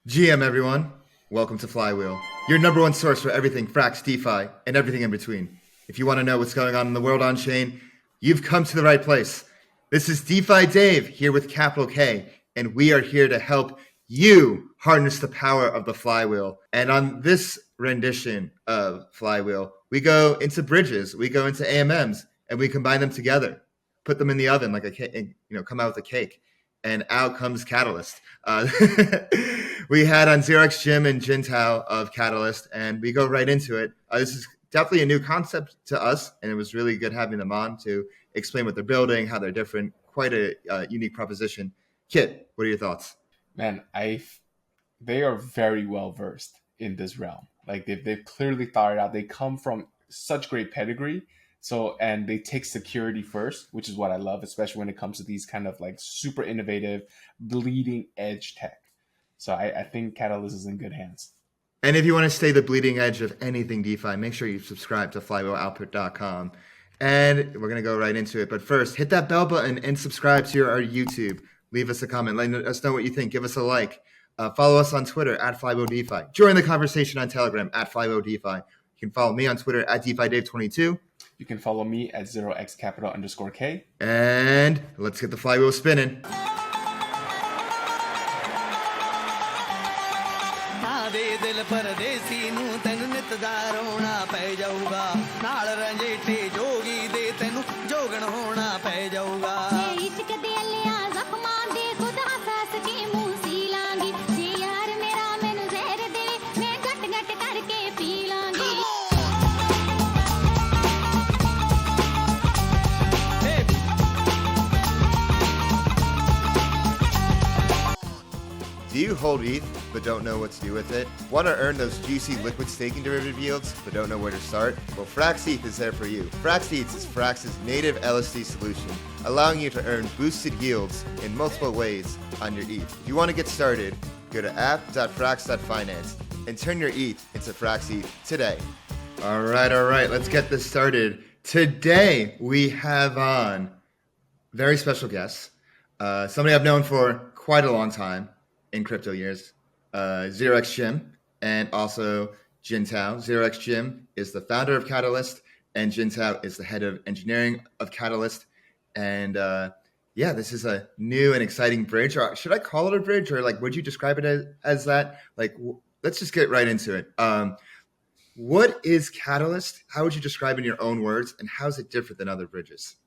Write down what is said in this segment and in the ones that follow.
GM, everyone. Welcome to Flywheel, your number one source for everything Frax, DeFi, and everything in between. If you want to know what's going on in the world on chain, you've come to the right place. This is DeFi Dave here with capital K, and we are here to help you harness the power of the Flywheel. And on this rendition of Flywheel, we go into bridges, we go into AMMs, and we combine them together, put them in the oven like a cake, come out with a cake, and out comes Catalyst. We had on FrxETH and Jintao of Catalyst, and we go right into it. This is definitely a new concept to us, and it was really good having them on to explain what they're building, how they're different. Quite a unique proposition. Kit, what are your thoughts? Man, they are very well versed in this realm. Like they've clearly thought it out. They come from such great pedigree. And they take security first, which is what I love, especially when it comes to these kind of like super innovative, bleeding edge tech. So I think Catalyst is in good hands. And if you want to stay the bleeding edge of anything DeFi, make sure you subscribe to flywheeloutput.com. And we're going to go right into it. But first, hit that bell button and subscribe to our YouTube. Leave us a comment. Let us know what you think. Give us a like. Follow us on Twitter at FlywheelDeFi. Join the conversation on Telegram at FlywheelDeFi. You can follow me on Twitter at DeFiDave22. You can follow me at 0xcapital_K. And let's get the flywheel spinning. Do you hold ETH but don't know what to do with it? Want to earn those juicy liquid staking derivative yields but don't know where to start? Well, FrxETH is there for you. FrxETH is Frax's native LSD solution, allowing you to earn boosted yields in multiple ways on your ETH. If you want to get started, go to app.frax.finance and turn your ETH into FrxETH today. All right, let's get this started. Today we have on very special guests, somebody I've known for quite a long time in crypto years, FrxETH, and also Jintao. FrxETH is the founder of Catalyst, and Jintao is the head of engineering of Catalyst. And this is a new and exciting bridge. Or should I call it a bridge, or would you describe it as that? Let's just get right into it. What is Catalyst? How would you describe it in your own words, and how is it different than other bridges?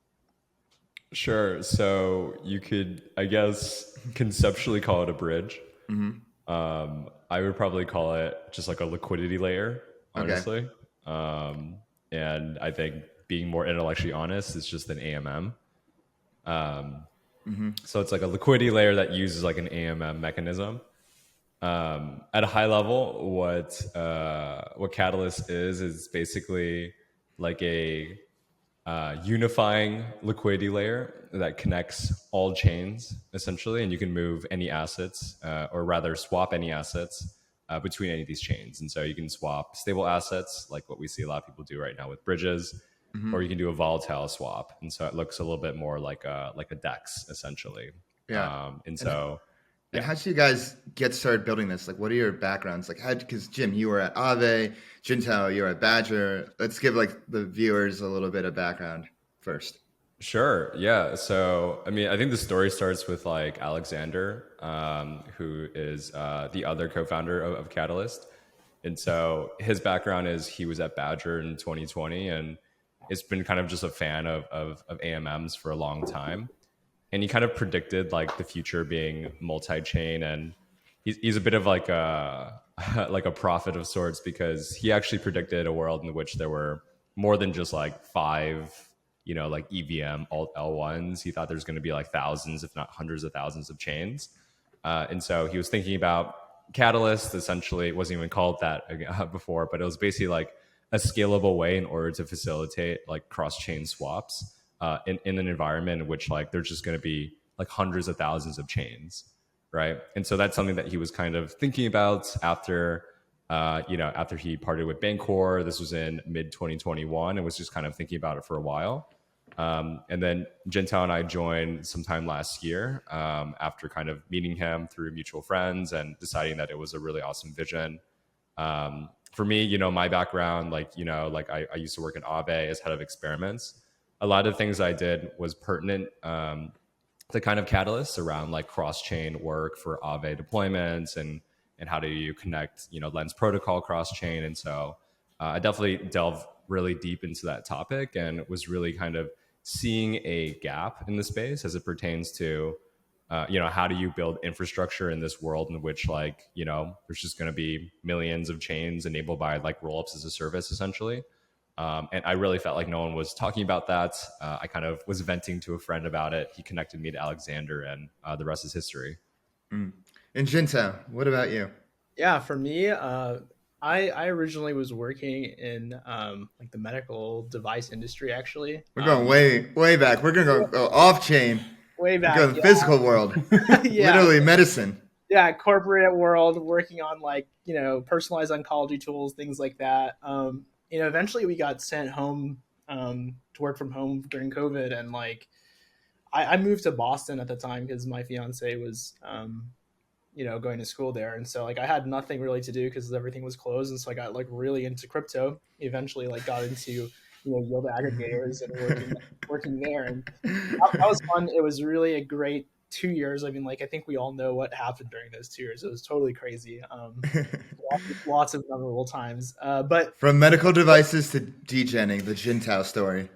Sure. So you could, I guess, conceptually call it a bridge. Mm-hmm. I would probably call it just like a liquidity layer, honestly. Okay. And I think being more intellectually honest, it's just an AMM. So it's like a liquidity layer that uses like an AMM mechanism. At a high level, what Catalyst is basically like a unifying liquidity layer that connects all chains essentially, and you can move any assets or rather swap any assets between any of these chains. And so you can swap stable assets like what we see a lot of people do right now with bridges, or you can do a volatile swap. And so it looks a little bit more like a DEX essentially. Yeah. And how did you guys get started building this? What are your backgrounds? Because Jim, you were at Aave, Jintao, you were at Badger. Let's give the viewers a little bit of background first. Sure. Yeah. So, I think the story starts with Alexander, who is the other co-founder of Catalyst. And so his background is he was at Badger in 2020, and it's been kind of just a fan of AMMs for a long time. And he kind of predicted the future being multi-chain, and he's a bit of a prophet of sorts, because he actually predicted a world in which there were more than just 5 EVM alt L1s. He thought there's going to be thousands, if not hundreds of thousands of chains. And so he was thinking about Catalyst. Essentially, it wasn't even called that before, but it was basically a scalable way in order to facilitate cross-chain swaps. In an environment in which there's just going to be hundreds of thousands of chains, right? And so that's something that he was kind of thinking about after he parted with Bancor. This was in mid 2021, and was just kind of thinking about it for a while. And then Jintao and I joined sometime last year after kind of meeting him through mutual friends and deciding that it was a really awesome vision. For me, my background, like I used to work at Aave as head of experiments. A lot of things I did was pertinent to kind of catalysts around like cross-chain work for Aave deployments and how do you connect, Lens protocol cross-chain. And so I definitely delved really deep into that topic and was really kind of seeing a gap in the space as it pertains to how do you build infrastructure in this world in which there's just going to be millions of chains enabled by like rollups as a service essentially. And I really felt like no one was talking about that. I kind of was venting to a friend about it. He connected me to Alexander, and the rest is history. And Jintao, what about you? Yeah, for me, I originally was working in like the medical device industry. Actually, We're going way back. We're gonna go off chain. way back, Go to the physical world. yeah, Literally medicine. yeah, corporate world, working on like personalized oncology tools, things like that. Eventually we got sent home to work from home during COVID, and like I moved to Boston at the time because my fiance was going to school there, and so like I had nothing really to do because everything was closed, and so I got like really into crypto. Eventually, like got into yield aggregators and working there, and that was fun. It was really a great 2 years. I mean, like I think we all know what happened during those 2 years. It was totally crazy. Lots of memorable times. But from medical devices to degenning, the Jintao story.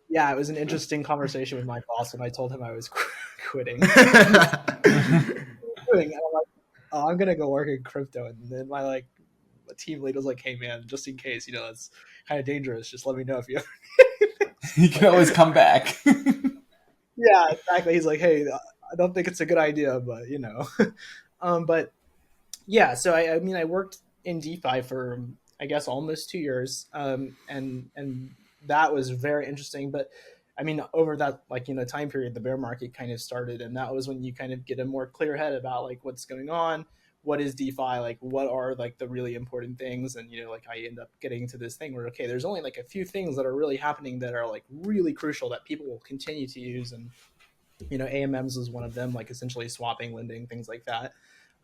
Yeah, it was an interesting conversation with my boss when I told him I was quitting. And I'm like, oh, I'm gonna go work in crypto, and then my team lead was like, hey man, just in case, that's kind of dangerous. Just let me know if you. You can always come back. Yeah, exactly. He's like, hey, I don't think it's a good idea, but but yeah. So I worked in DeFi for I guess almost 2 years, and that was very interesting. But I mean, over that time period, the bear market kind of started, and that was when you kind of get a more clear head about like what's going on, what is DeFi, like what are like the really important things, and I end up getting into this thing where there's only like a few things that are really happening that are like really crucial that people will continue to use, and AMMs was one of them, like essentially swapping, lending, things like that.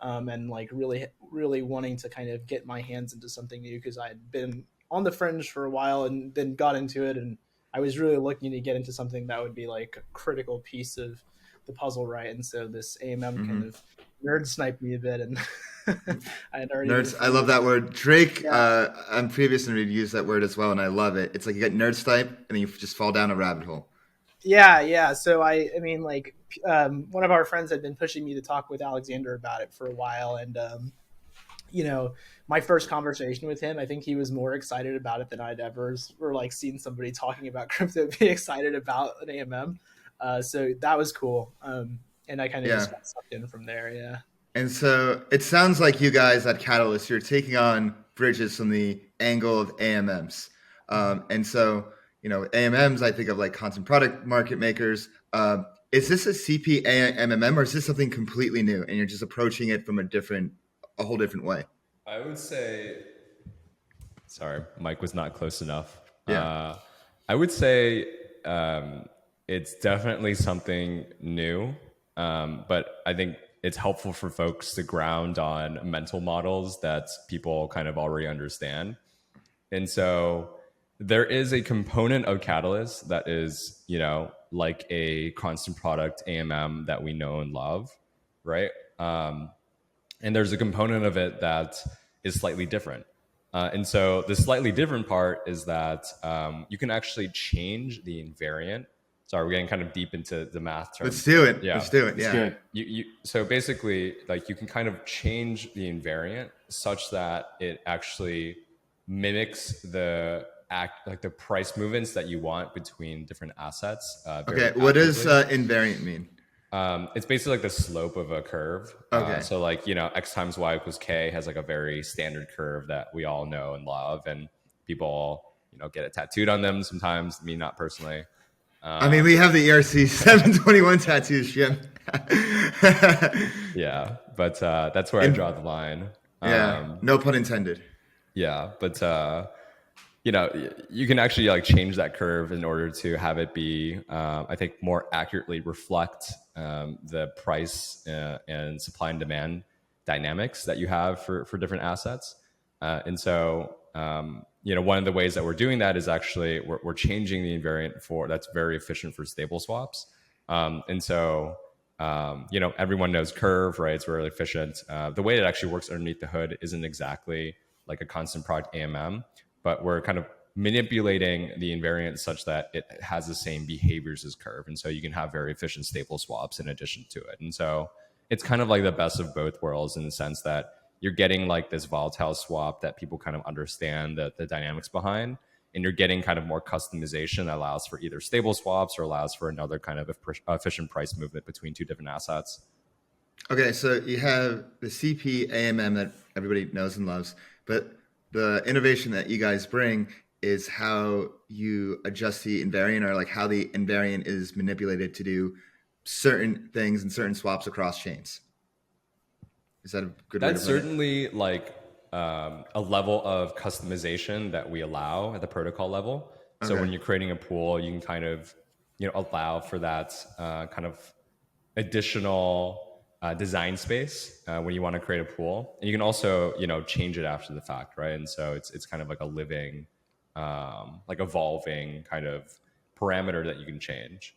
And like really, really wanting to kind of get my hands into something new because I had been on the fringe for a while and then got into it, and I was really looking to get into something that would be like a critical piece of the puzzle, right? And so this AMM kind of nerd sniped me a bit, and I had already nerds. I love that word. Drake on previous interview used that word as well, and I love it. It's like you get nerd sniped, and then you just fall down a rabbit hole. Yeah. So I mean, like one of our friends had been pushing me to talk with Alexander about it for a while, and my first conversation with him, I think he was more excited about it than I'd ever seen somebody talking about crypto be excited about an AMM. So that was cool. And I kind of just got sucked in from there. Yeah. And so it sounds like you guys at Catalyst, you're taking on bridges from the angle of AMMs. And so, AMMs, I think of like content product market makers. Is this a CP-AMM or is this something completely new and you're just approaching it from a whole different way? I would say, sorry, Mike was not close enough. Yeah. I would say it's definitely something new, but I think it's helpful for folks to ground on mental models that people kind of already understand. And so there is a component of Catalyst that is, like a constant product AMM that we know and love, right? And there's a component of it that is slightly different. And so the slightly different part is that you can actually change the invariant. Sorry, we're getting kind of deep into the math terms. Let's do it. Yeah. Let's do it. Yeah. Good. So basically, like you can kind of change the invariant such that it actually mimics the price movements that you want between different assets. Okay. What does invariant mean? It's basically like the slope of a curve. Okay. So like, X times Y equals K has like a very standard curve that we all know and love, and people, get it tattooed on them sometimes, me not personally. I mean, we have the ERC 721 tattoos, Jim. Yeah, but that's where I draw the line. Yeah, no pun intended. Yeah, but you know, you can actually like change that curve in order to have it be, I think, more accurately reflect the price and supply and demand dynamics that you have for different assets. And so, you know, one of the ways that we're doing that is actually we're changing the invariant for that's very efficient for stable swaps. And so, you know, everyone knows Curve, right? It's really efficient. The way it actually works underneath the hood isn't exactly like a constant product AMM, but we're kind of manipulating the invariant such that it has the same behaviors as Curve. And so you can have very efficient stable swaps in addition to it. And so it's kind of like the best of both worlds in the sense that you're getting like this volatile swap that people kind of understand the dynamics behind. And you're getting kind of more customization that allows for either stable swaps or allows for another kind of efficient price movement between two different assets. Okay, so you have the CP AMM that everybody knows and loves, but the innovation that you guys bring is how you adjust the invariant, or like how the invariant is manipulated to do certain things and certain swaps across chains. Is that a good way to put it? That's certainly like a level of customization that we allow at the protocol level. So when you're creating a pool, you can kind of, you know, allow for that kind of additional design space when you want to create a pool. And you can also, you know, change it after the fact, right? And so it's kind of like a living, like evolving kind of parameter that you can change.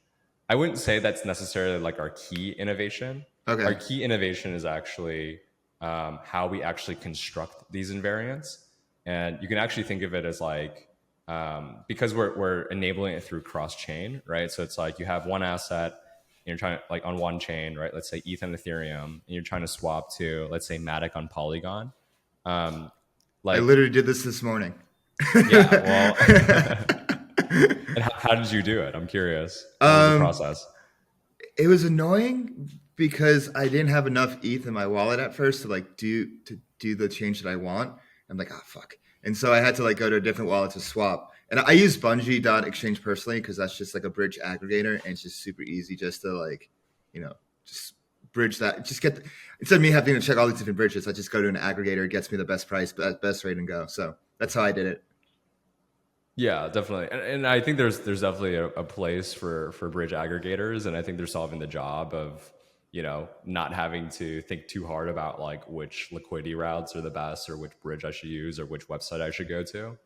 I wouldn't say that's necessarily like our key innovation. Okay. Our key innovation is actually how we actually construct these invariants. And you can actually think of it as like, because we're enabling it through cross-chain, right? So it's like you have one asset, and you're trying to, like on one chain, right? Let's say ETH and Ethereum, and you're trying to swap to, let's say, Matic on Polygon. Like, I literally did this morning. Yeah, well, and how did you do it? I'm curious. What was the process? It was annoying because I didn't have enough ETH in my wallet at first to like do the change that I want. I'm like, oh fuck. And so I had to like go to a different wallet to swap. And I use Bungee.exchange personally because that's just like a bridge aggregator, and it's just super easy just to like, you know, just bridge that. Just get instead of me having to check all these different bridges, I just go to an aggregator. It gets me the best price, best rate, and go. So that's how I did it. Yeah, definitely. And I think there's definitely a place for bridge aggregators, and I think they're solving the job of, you know, not having to think too hard about like which liquidity routes are the best or which bridge I should use or which website I should go to.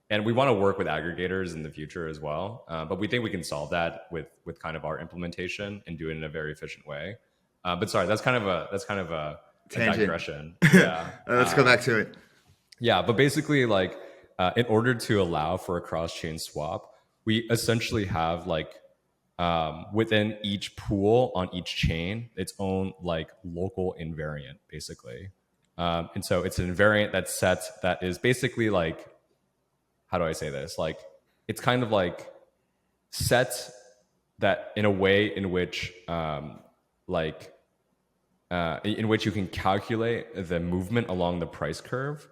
And we want to work with aggregators in the future as well. But we think we can solve that with kind of our implementation and do it in a very efficient way. But sorry, that's kind of a digression. Yeah. Let's go back to it. Yeah, but basically, like, in order to allow for a cross-chain swap, we essentially have like within each pool on each chain its own like local invariant, basically. And so it's an invariant that's set that is basically like, how do I say this? Like, it's kind of like set that in a way in which in which you can calculate the movement along the price curve.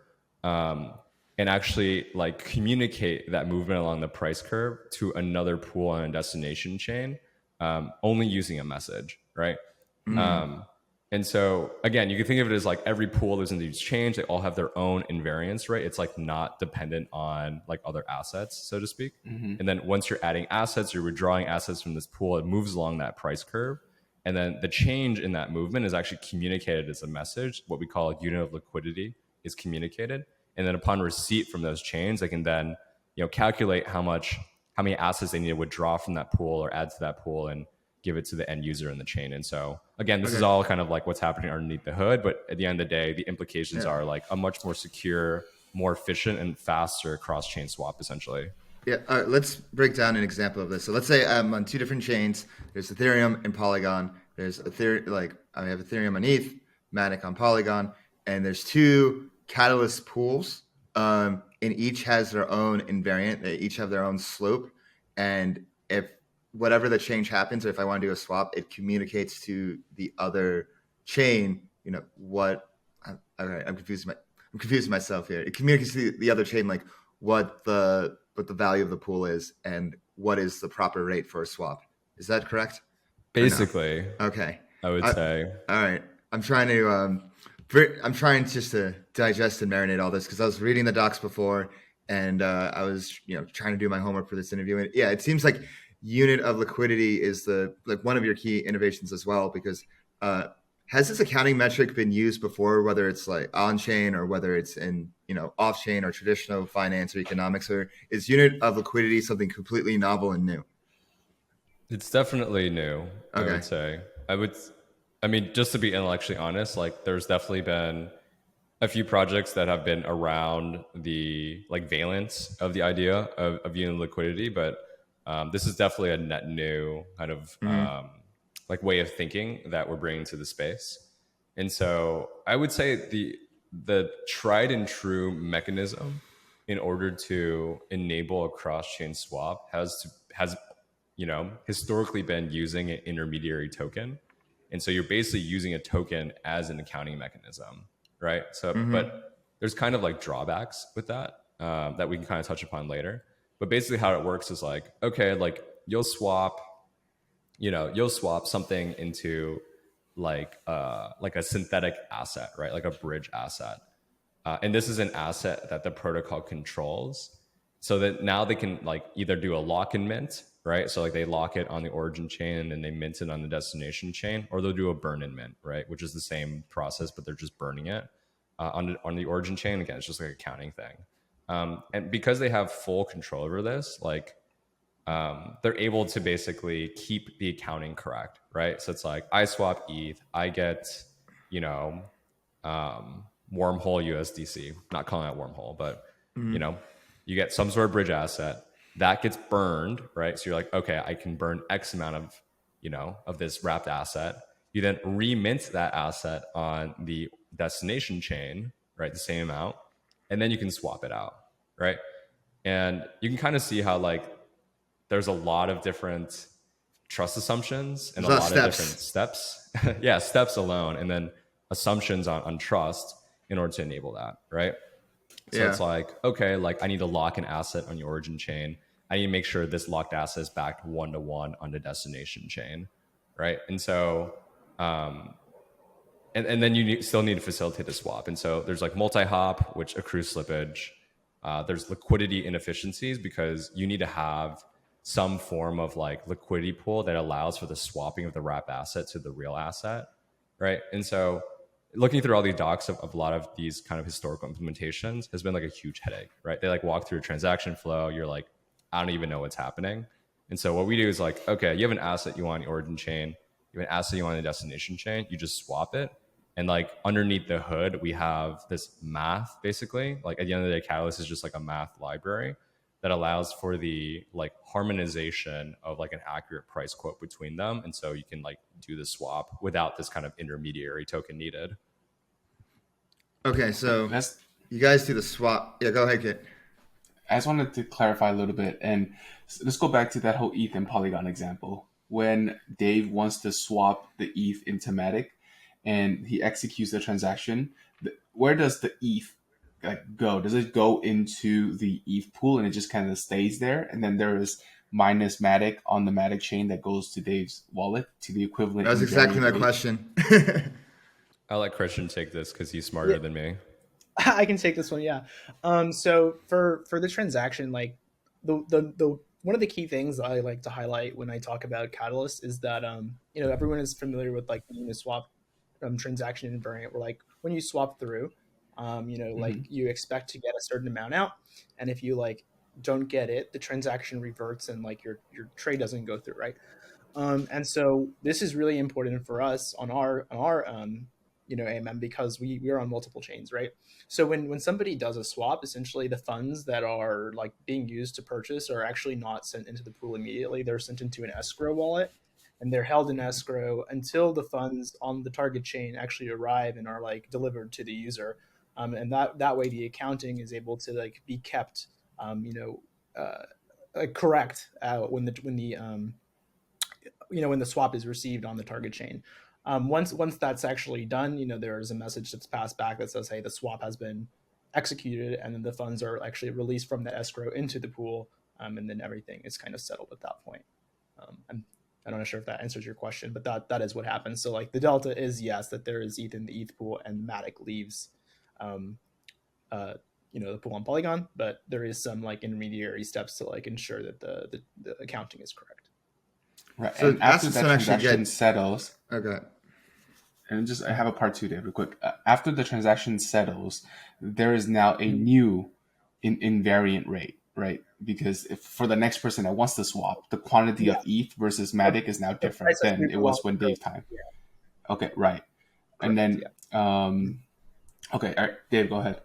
And actually like communicate that movement along the price curve to another pool on a destination chain, only using a message, right? And so again, you can think of it as like every pool lives in these chains. They all have their own invariants, right? It's like not dependent on like other assets, so to speak. And then once you're adding assets, you're withdrawing assets from this pool, it moves along that price curve. And then the change in that movement is actually communicated as a message. What we call a unit of liquidity is communicated. And then upon receipt from those chains, they can then, you know, calculate how many assets they need to withdraw from that pool or add to that pool and give it to the end user in the chain. And so again, this is all kind of like what's happening underneath the hood. But at the end of the day, the implications are like a much more secure, more efficient, and faster cross-chain swap, essentially. Yeah. All right, let's break down an example of this. So let's say I'm on two different chains. There's Ethereum and Polygon. There's Ethereum, I have Ethereum on ETH, Matic on Polygon, and there's two Catalyst pools, and each has their own invariant. They each have their own slope, and if whatever the change happens, or if I want to do a swap, it communicates to the other chain. You know what? I'm confusing myself here. It communicates to the other chain like what the value of the pool is and what is the proper rate for a swap. Is that correct? Basically. No? Okay. I would say. All right. I'm trying just to digest and marinate all this because I was reading the docs before, and I was trying to do my homework for this interview. And yeah, it seems like unit of liquidity is one of your key innovations as well, because has this accounting metric been used before, whether it's like on chain or whether it's in off chain or traditional finance or economics, or is unit of liquidity something completely novel and new? It's definitely new, I Okay. would say. I mean, just to be intellectually honest, like there's definitely been a few projects that have been around the like valence of the idea of unit liquidity, but this is definitely a net new kind of Mm-hmm. like way of thinking that we're bringing to the space. And so I would say the tried and true mechanism in order to enable a cross-chain swap has historically been using an intermediary token. And so you're basically using a token as an accounting mechanism, right? So, Mm-hmm. but there's kind of like drawbacks with that that we can kind of touch upon later. But basically, how it works is like, okay, like you'll swap something into like a synthetic asset, right? Like a bridge asset. And this is an asset that the protocol controls, so that now they can like either do a lock and mint, right? So like they lock it on the origin chain and then they mint it on the destination chain, or they'll do a burn and mint, right? Which is the same process, but they're just burning it on the origin chain. Again, it's just like a counting thing. And because they have full control over this, like they're able to basically keep the accounting correct, right? So it's like I swap ETH, I get, you know, wormhole USDC. Not calling it wormhole, but Mm-hmm. You get some sort of bridge asset that gets burned, right? So you're like, okay, I can burn X amount of, of this wrapped asset. You then remint that asset on the destination chain, right? The same amount, and then you can swap it out, right? And you can kind of see how like there's a lot of different trust assumptions and There's a a lot of lot of different steps. steps. Yeah, steps alone, and then assumptions on trust in order to enable that, right? So Yeah. it's like, okay, like I need to lock an asset on your origin chain. I need to make sure this locked asset is backed 1-to-1 on the destination chain, right? And so, and then still need to facilitate the swap. And so there's like multi-hop, which accrues slippage. There's liquidity inefficiencies because you need to have some form of like liquidity pool that allows for the swapping of the wrap asset to the real asset, right? And so looking through all these docs of a lot of these kind of historical implementations has been like a huge headache, right? They like walk through a transaction flow. You're like, I don't even know what's happening. And so what we do is like, okay, you have an asset you want on the origin chain, you have an asset you want on the destination chain, you just swap it. And like underneath the hood, we have this math basically. Like at the end of the day, Catalyst is just like a math library that allows for the like harmonization of like an accurate price quote between them. And so you can like do the swap without this kind of intermediary token needed. Okay, so That's you guys do the swap. Yeah, go ahead, Kit. I just wanted to clarify a little bit, and let's go back to that whole ETH and Polygon example. When Dave wants to swap the ETH into Matic, and he executes the transaction, where does the ETH go? Does it go into the ETH pool and it just kind of stays there? And then there is minus Matic on the Matic chain that goes to Dave's wallet to the equivalent. That was exactly my question. I'll let Christian take this because he's smarter than me. I can take this one. Yeah. So for the transaction, like the one of the key things I like to highlight when I talk about Catalyst is that everyone is familiar with like the Uniswap transaction invariant, where like when you swap through, like you expect to get a certain amount out, and if you like don't get it, the transaction reverts and like your trade doesn't go through, right? And so this is really important for us on our AMM, because we are on multiple chains, right? So when somebody does a swap, essentially the funds that are like being used to purchase are actually not sent into the pool immediately. They're sent into an escrow wallet, and they're held in escrow until the funds on the target chain actually arrive and are like delivered to the user. And that way the accounting is able to like be kept, correct when the swap is received on the target chain. Once that's actually done, there is a message that's passed back that says, hey, the swap has been executed, and then the funds are actually released from the escrow into the pool, and then everything is kind of settled at that point. I'm not sure if that answers your question, but that is what happens. So like the delta is, yes, that there is ETH in the ETH pool, and Matic leaves the pool on Polygon, but there is some like intermediary steps to like ensure that the accounting is correct. Right. So And after assets that don't actually transaction get. settles, Okay. and just I have a part two there real quick. After the transaction settles, there is now a new invariant rate, right? Because if for the next person that wants to swap, the quantity Yeah. of ETH versus Matic is now The different price has than moved it along was when the curve. Dave time. Yeah, Okay, right. And correct. then, okay, all right, Dave, go ahead.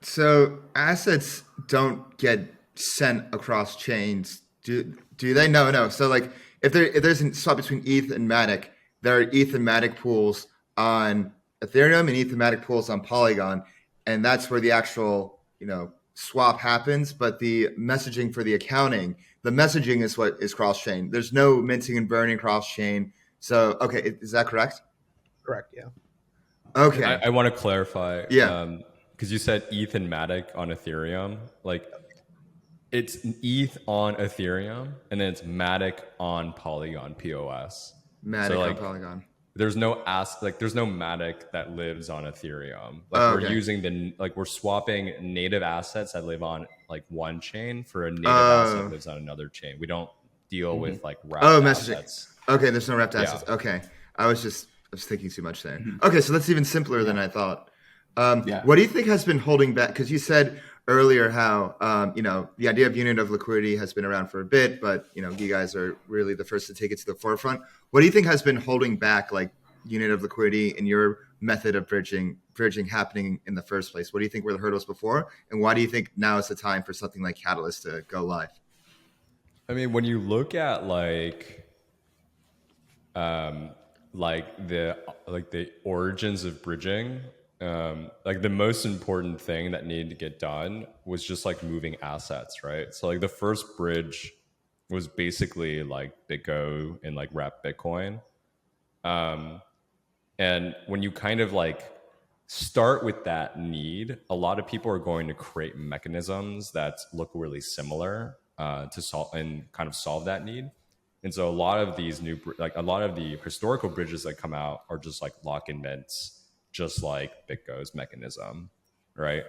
So assets don't get sent across chains. Do they? No. So like if there's a swap between ETH and Matic, there are ETH and Matic pools on Ethereum and ETH and Matic pools on Polygon, and that's where the actual swap happens. But the messaging for the accounting, the messaging is what is cross chain. There's no minting and burning cross chain. So okay, is that correct? Correct. Yeah. Okay. I want to clarify. Yeah. Because you said ETH and Matic on Ethereum. Like, it's ETH on Ethereum, and then it's Matic on Polygon POS. Matic So on like, Polygon. there's no there's no Matic that lives on Ethereum. Like, Oh, we're okay. using we're swapping native assets that live on like one chain for a native asset that lives on another chain. We don't deal with like wrapped messaging. assets. Okay, there's no wrapped assets. Yeah. Okay, I was thinking too much there. Okay, so that's even simpler than I thought. Yeah. What do you think has been holding back? Because you said earlier how the idea of unit of liquidity has been around for a bit, but you guys are really the first to take it to the forefront. What do you think has been holding back like unit of liquidity and your method of bridging happening in the first place? What do you think were the hurdles before, and why do you think now is the time for something like Catalyst to go live? I mean, when you look at the origins of bridging, like the most important thing that needed to get done was just like moving assets, right? So like the first bridge was basically like BitGo and like wrap Bitcoin. And when you kind of like start with that need, a lot of people are going to create mechanisms that look really similar to solve that need. And so a lot of these a lot of the historical bridges that come out are just like lock-in mints, just like BitGo's mechanism, right?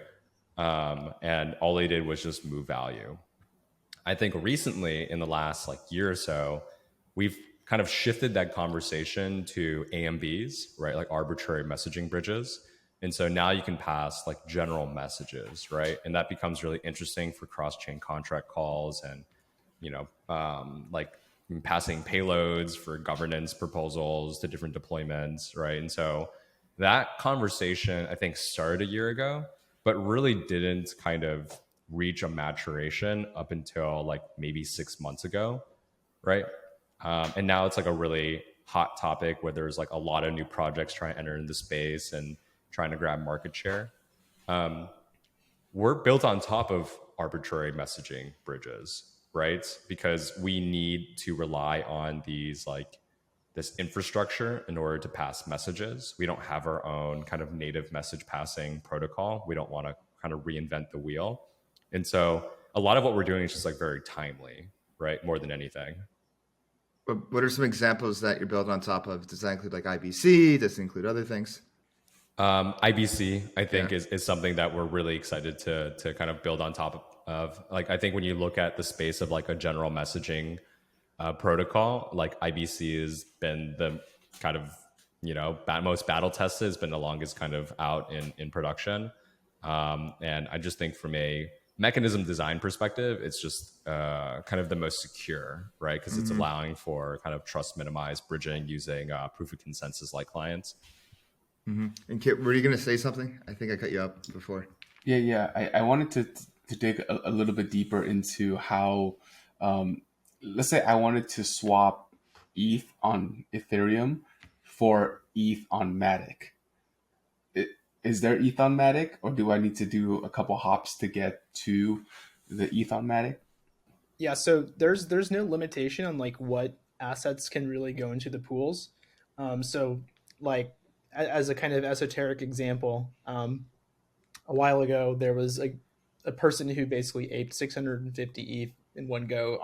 And all they did was just move value. I think recently, in the last like year or so, we've kind of shifted that conversation to AMBs, right? Like arbitrary messaging bridges. And so now you can pass like general messages, right? And that becomes really interesting for cross-chain contract calls and, like passing payloads for governance proposals to different deployments, right? And so that conversation, I think, started a year ago, but really didn't kind of reach a maturation up until like maybe 6 months ago, right? And now it's like a really hot topic where there's like a lot of new projects trying to enter into space and trying to grab market share. We're built on top of arbitrary messaging bridges, right? Because we need to rely on this infrastructure in order to pass messages. We don't have our own kind of native message passing protocol. We don't want to kind of reinvent the wheel. And so a lot of what we're doing is just like very timely, right? More than anything. What are some examples that you're built on top of? Does that include like IBC? Does it include other things? IBC, I think, is something that we're really excited to kind of build on top of. Like, I think when you look at the space of like a general messaging protocol, like IBC has been the kind of, most battle tested, has been the longest kind of out in production. And I just think from a mechanism design perspective, it's just kind of the most secure, right? Because it's allowing for kind of trust minimized bridging using proof of consensus like clients. And Kit, were you going to say something? I think I cut you up before. Yeah. I wanted to dig a little bit deeper into how, let's say I wanted to swap ETH on Ethereum for ETH on Matic. Is there ETH on Matic, or do I need to do a couple hops to get to the ETH on Matic? Yeah, so there's no limitation on like what assets can really go into the pools. So like as a kind of esoteric example, a while ago there was a person who basically aped 650 ETH in one go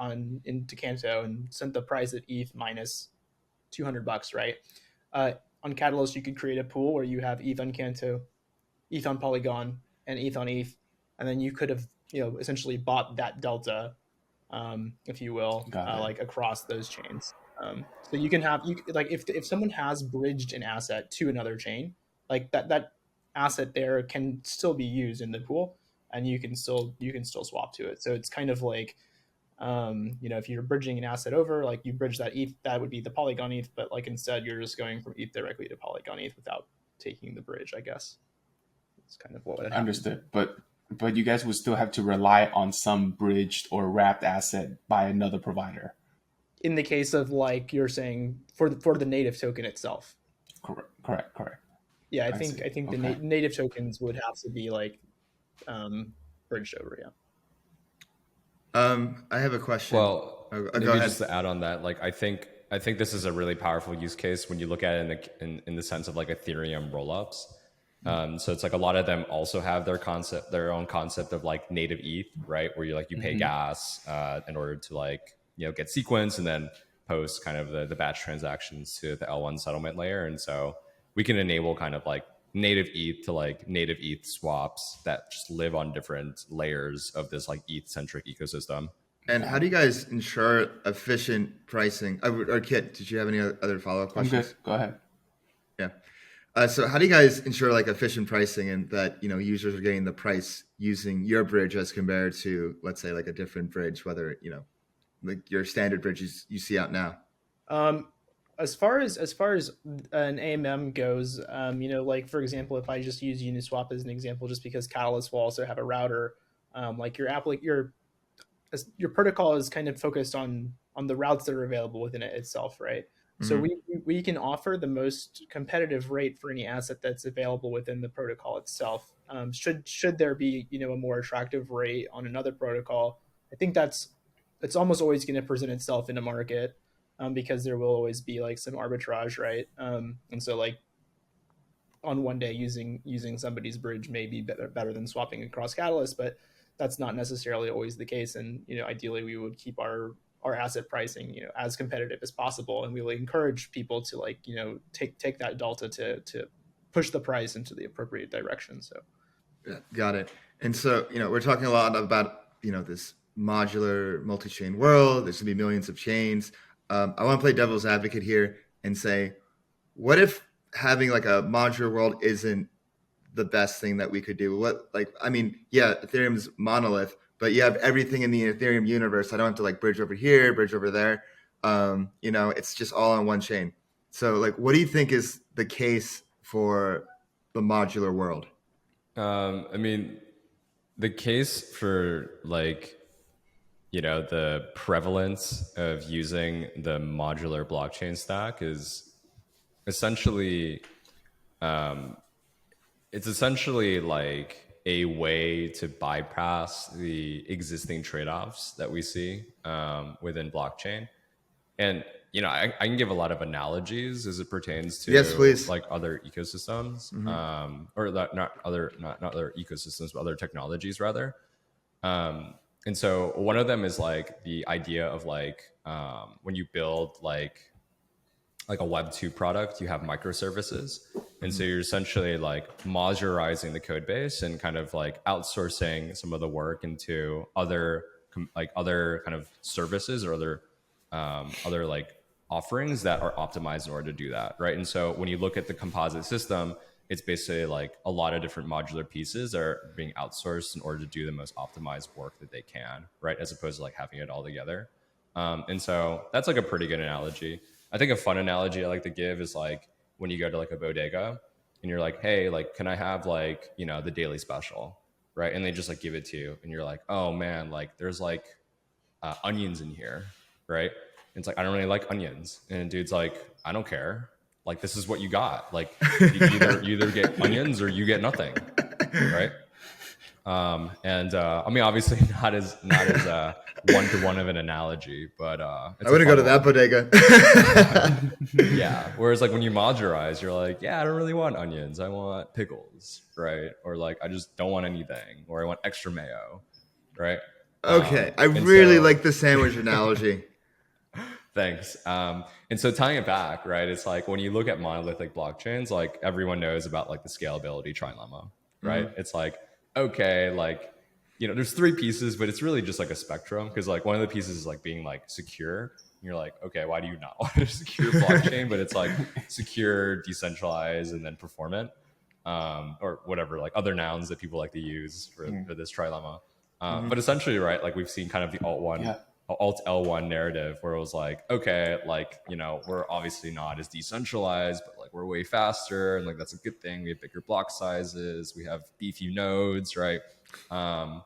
into Canto and sent the price at ETH minus $200, right? On Catalyst, you could create a pool where you have ETH on Canto, ETH on Polygon, and ETH on ETH. and then you could have, essentially bought that delta, if you will, like across those chains. So you can have, like if someone has bridged an asset to another chain, like that asset there can still be used in the pool, and you can still swap to it. So it's kind of like, if you're bridging an asset over, like you bridge that ETH, that would be the Polygon ETH, but like instead you're just going from ETH directly to Polygon ETH without taking the bridge, I guess. It's kind of what would happen. Understood. But you guys would still have to rely on some bridged or wrapped asset by another provider. In the case of, like you're saying, for the native token itself. Correct. Yeah, I think the native tokens would have to be like bridged over. Yeah. I have a question. Well, go maybe ahead. just to add on that, like I think this is a really powerful use case when you look at it in the sense of like Ethereum rollups. So it's like a lot of them also have their own concept of like native ETH, right? Where you pay gas in order to like, get sequenced and then post kind of the batch transactions to the L1 settlement layer. And so we can enable kind of like native ETH to like native ETH swaps that just live on different layers of this like ETH centric ecosystem. And how do you guys ensure efficient pricing? Or Kit, did you have any other follow-up questions? I'm good. Go ahead. Yeah. So how do you guys ensure like efficient pricing and that, users are getting the price using your bridge as compared to, let's say, like a different bridge, whether, like your standard bridges you see out now? As far as an AMM goes, like for example, if I just use Uniswap as an example, just because Catalyst will also have a router, like your protocol is kind of focused on the routes that are available within it itself, right? Mm-hmm. So we can offer the most competitive rate for any asset that's available within the protocol itself. Should there be a more attractive rate on another protocol, I think it's almost always going to present itself in a market, because there will always be like some arbitrage, right? And so like on one day using somebody's bridge may be better than swapping across Catalyst, but that's not necessarily always the case. And ideally we would keep our asset pricing as competitive as possible, and we will encourage people to like take that delta to push the price into the appropriate direction. So yeah, got it. And so we're talking a lot about this modular multi-chain world. There's gonna be millions of chains. I want to play devil's advocate here and say, what if having like a modular world isn't the best thing that we could do? Ethereum's monolith, but you have everything in the Ethereum universe. I don't have to like bridge over here, bridge over there. It's just all on one chain. So like, what do you think is the case for the modular world? The case for like, the prevalence of using the modular blockchain stack is essentially, it's essentially like a way to bypass the existing trade-offs that we see within blockchain. And, I can give a lot of analogies as it pertains to like other ecosystems, or not other ecosystems, but other technologies rather. And so one of them is like the idea of like when you build like a Web 2 product, you have microservices. And so you're essentially like modularizing the code base and kind of like outsourcing some of the work into other kind of services or other like offerings that are optimized in order to do that, right? And so when you look at the composite system, it's basically like a lot of different modular pieces are being outsourced in order to do the most optimized work that they can, right? As opposed to like having it all together. And so that's like a pretty good analogy. I think a fun analogy I like to give is like when you go to like a bodega and you're like, hey, like, can I have like, the daily special, right? And they just like give it to you and you're like, oh man, like there's like onions in here, right? And it's like, I don't really like onions. And dude's like, I don't care. Like, this is what you got. Like, you either get onions or you get nothing, right? Obviously not as one-to-one of an analogy, but I wouldn't go to that bodega. Yeah. Whereas like when you modularize, you're like, yeah, I don't really want onions. I want pickles, right? Or like, I just don't want anything, or I want extra mayo, right? Okay. I really like the sandwich analogy. Thanks. And so tying it back, right? It's like when you look at monolithic blockchains, like everyone knows about like the scalability trilemma, right? It's like, okay, like there's three pieces, but it's really just like a spectrum, because like one of the pieces is like being like secure. And you're like, okay, why do you not want a secure blockchain? But it's like secure, decentralized, and then performant, or whatever, like other nouns that people like to use for this trilemma. But essentially, right, like we've seen kind of the alt L1 narrative, where it was like, okay, like, we're obviously not as decentralized, but like we're way faster, and like that's a good thing. We have bigger block sizes, we have beefy nodes, right? And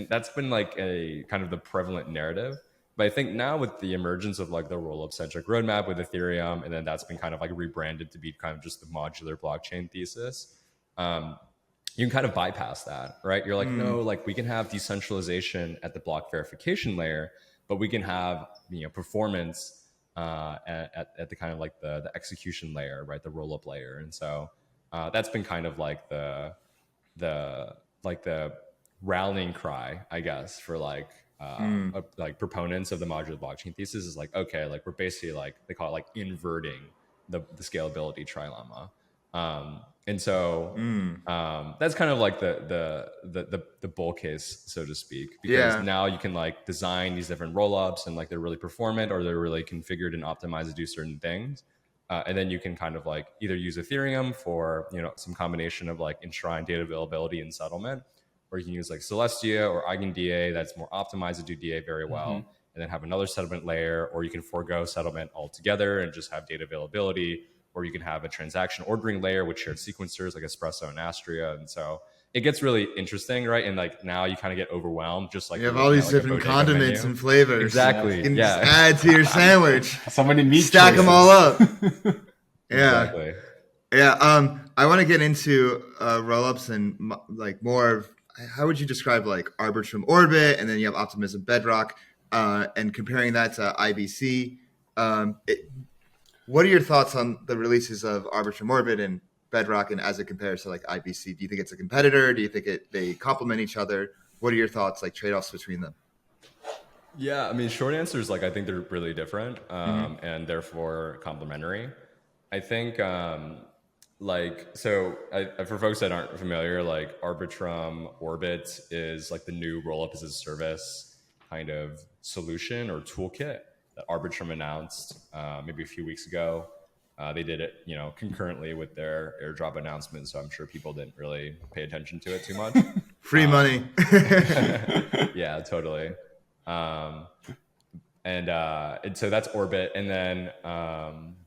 that's been like a kind of the prevalent narrative. But I think now with the emergence of like the roll-up centric roadmap with Ethereum, and then that's been kind of like rebranded to be kind of just the modular blockchain thesis, you can kind of bypass that, right? You're like, no, like we can have decentralization at the block verification layer, but we can have performance at the kind of like the execution layer, right? The roll-up layer. And so that's been kind of like the rallying cry, I guess, for like proponents of the modular blockchain thesis, is like, okay, like we're basically like, they call it like inverting the scalability trilemma. And so that's kind of like the bull case, so to speak, because now you can like design these different rollups, and like they're really performant, or they're really configured and optimized to do certain things. And then you can kind of like either use Ethereum for, some combination of like enshrined data availability and settlement, or you can use like Celestia or EigenDA that's more optimized to do DA very well, and then have another settlement layer, or you can forego settlement altogether and just have data availability, or you can have a transaction ordering layer with shared sequencers like Espresso and Astria. And so it gets really interesting, right? And like now you kind of get overwhelmed, just like you have all these different condiments and flavors. Exactly. You can just add to your sandwich. So many meat Stack choices. them all up. Exactly. Yeah. I want to get into rollups and like more of, how would you describe like Arbitrum Orbit, and then you have Optimism Bedrock, and comparing that to IBC. What are your thoughts on the releases of Arbitrum Orbit and Bedrock, and as it compares to like IBC? Do you think it's a competitor? Do you think they complement each other? What are your thoughts, like trade-offs between them? Yeah, I mean, short answer is like, I think they're really different, and therefore complementary. I think for folks that aren't familiar, like Arbitrum Orbit is like the new rollup as a service kind of solution or toolkit that Arbitrum announced maybe a few weeks ago. They did it, concurrently with their airdrop announcement, so I'm sure people didn't really pay attention to it too much. Free money. Yeah, totally. And so that's Orbit, and then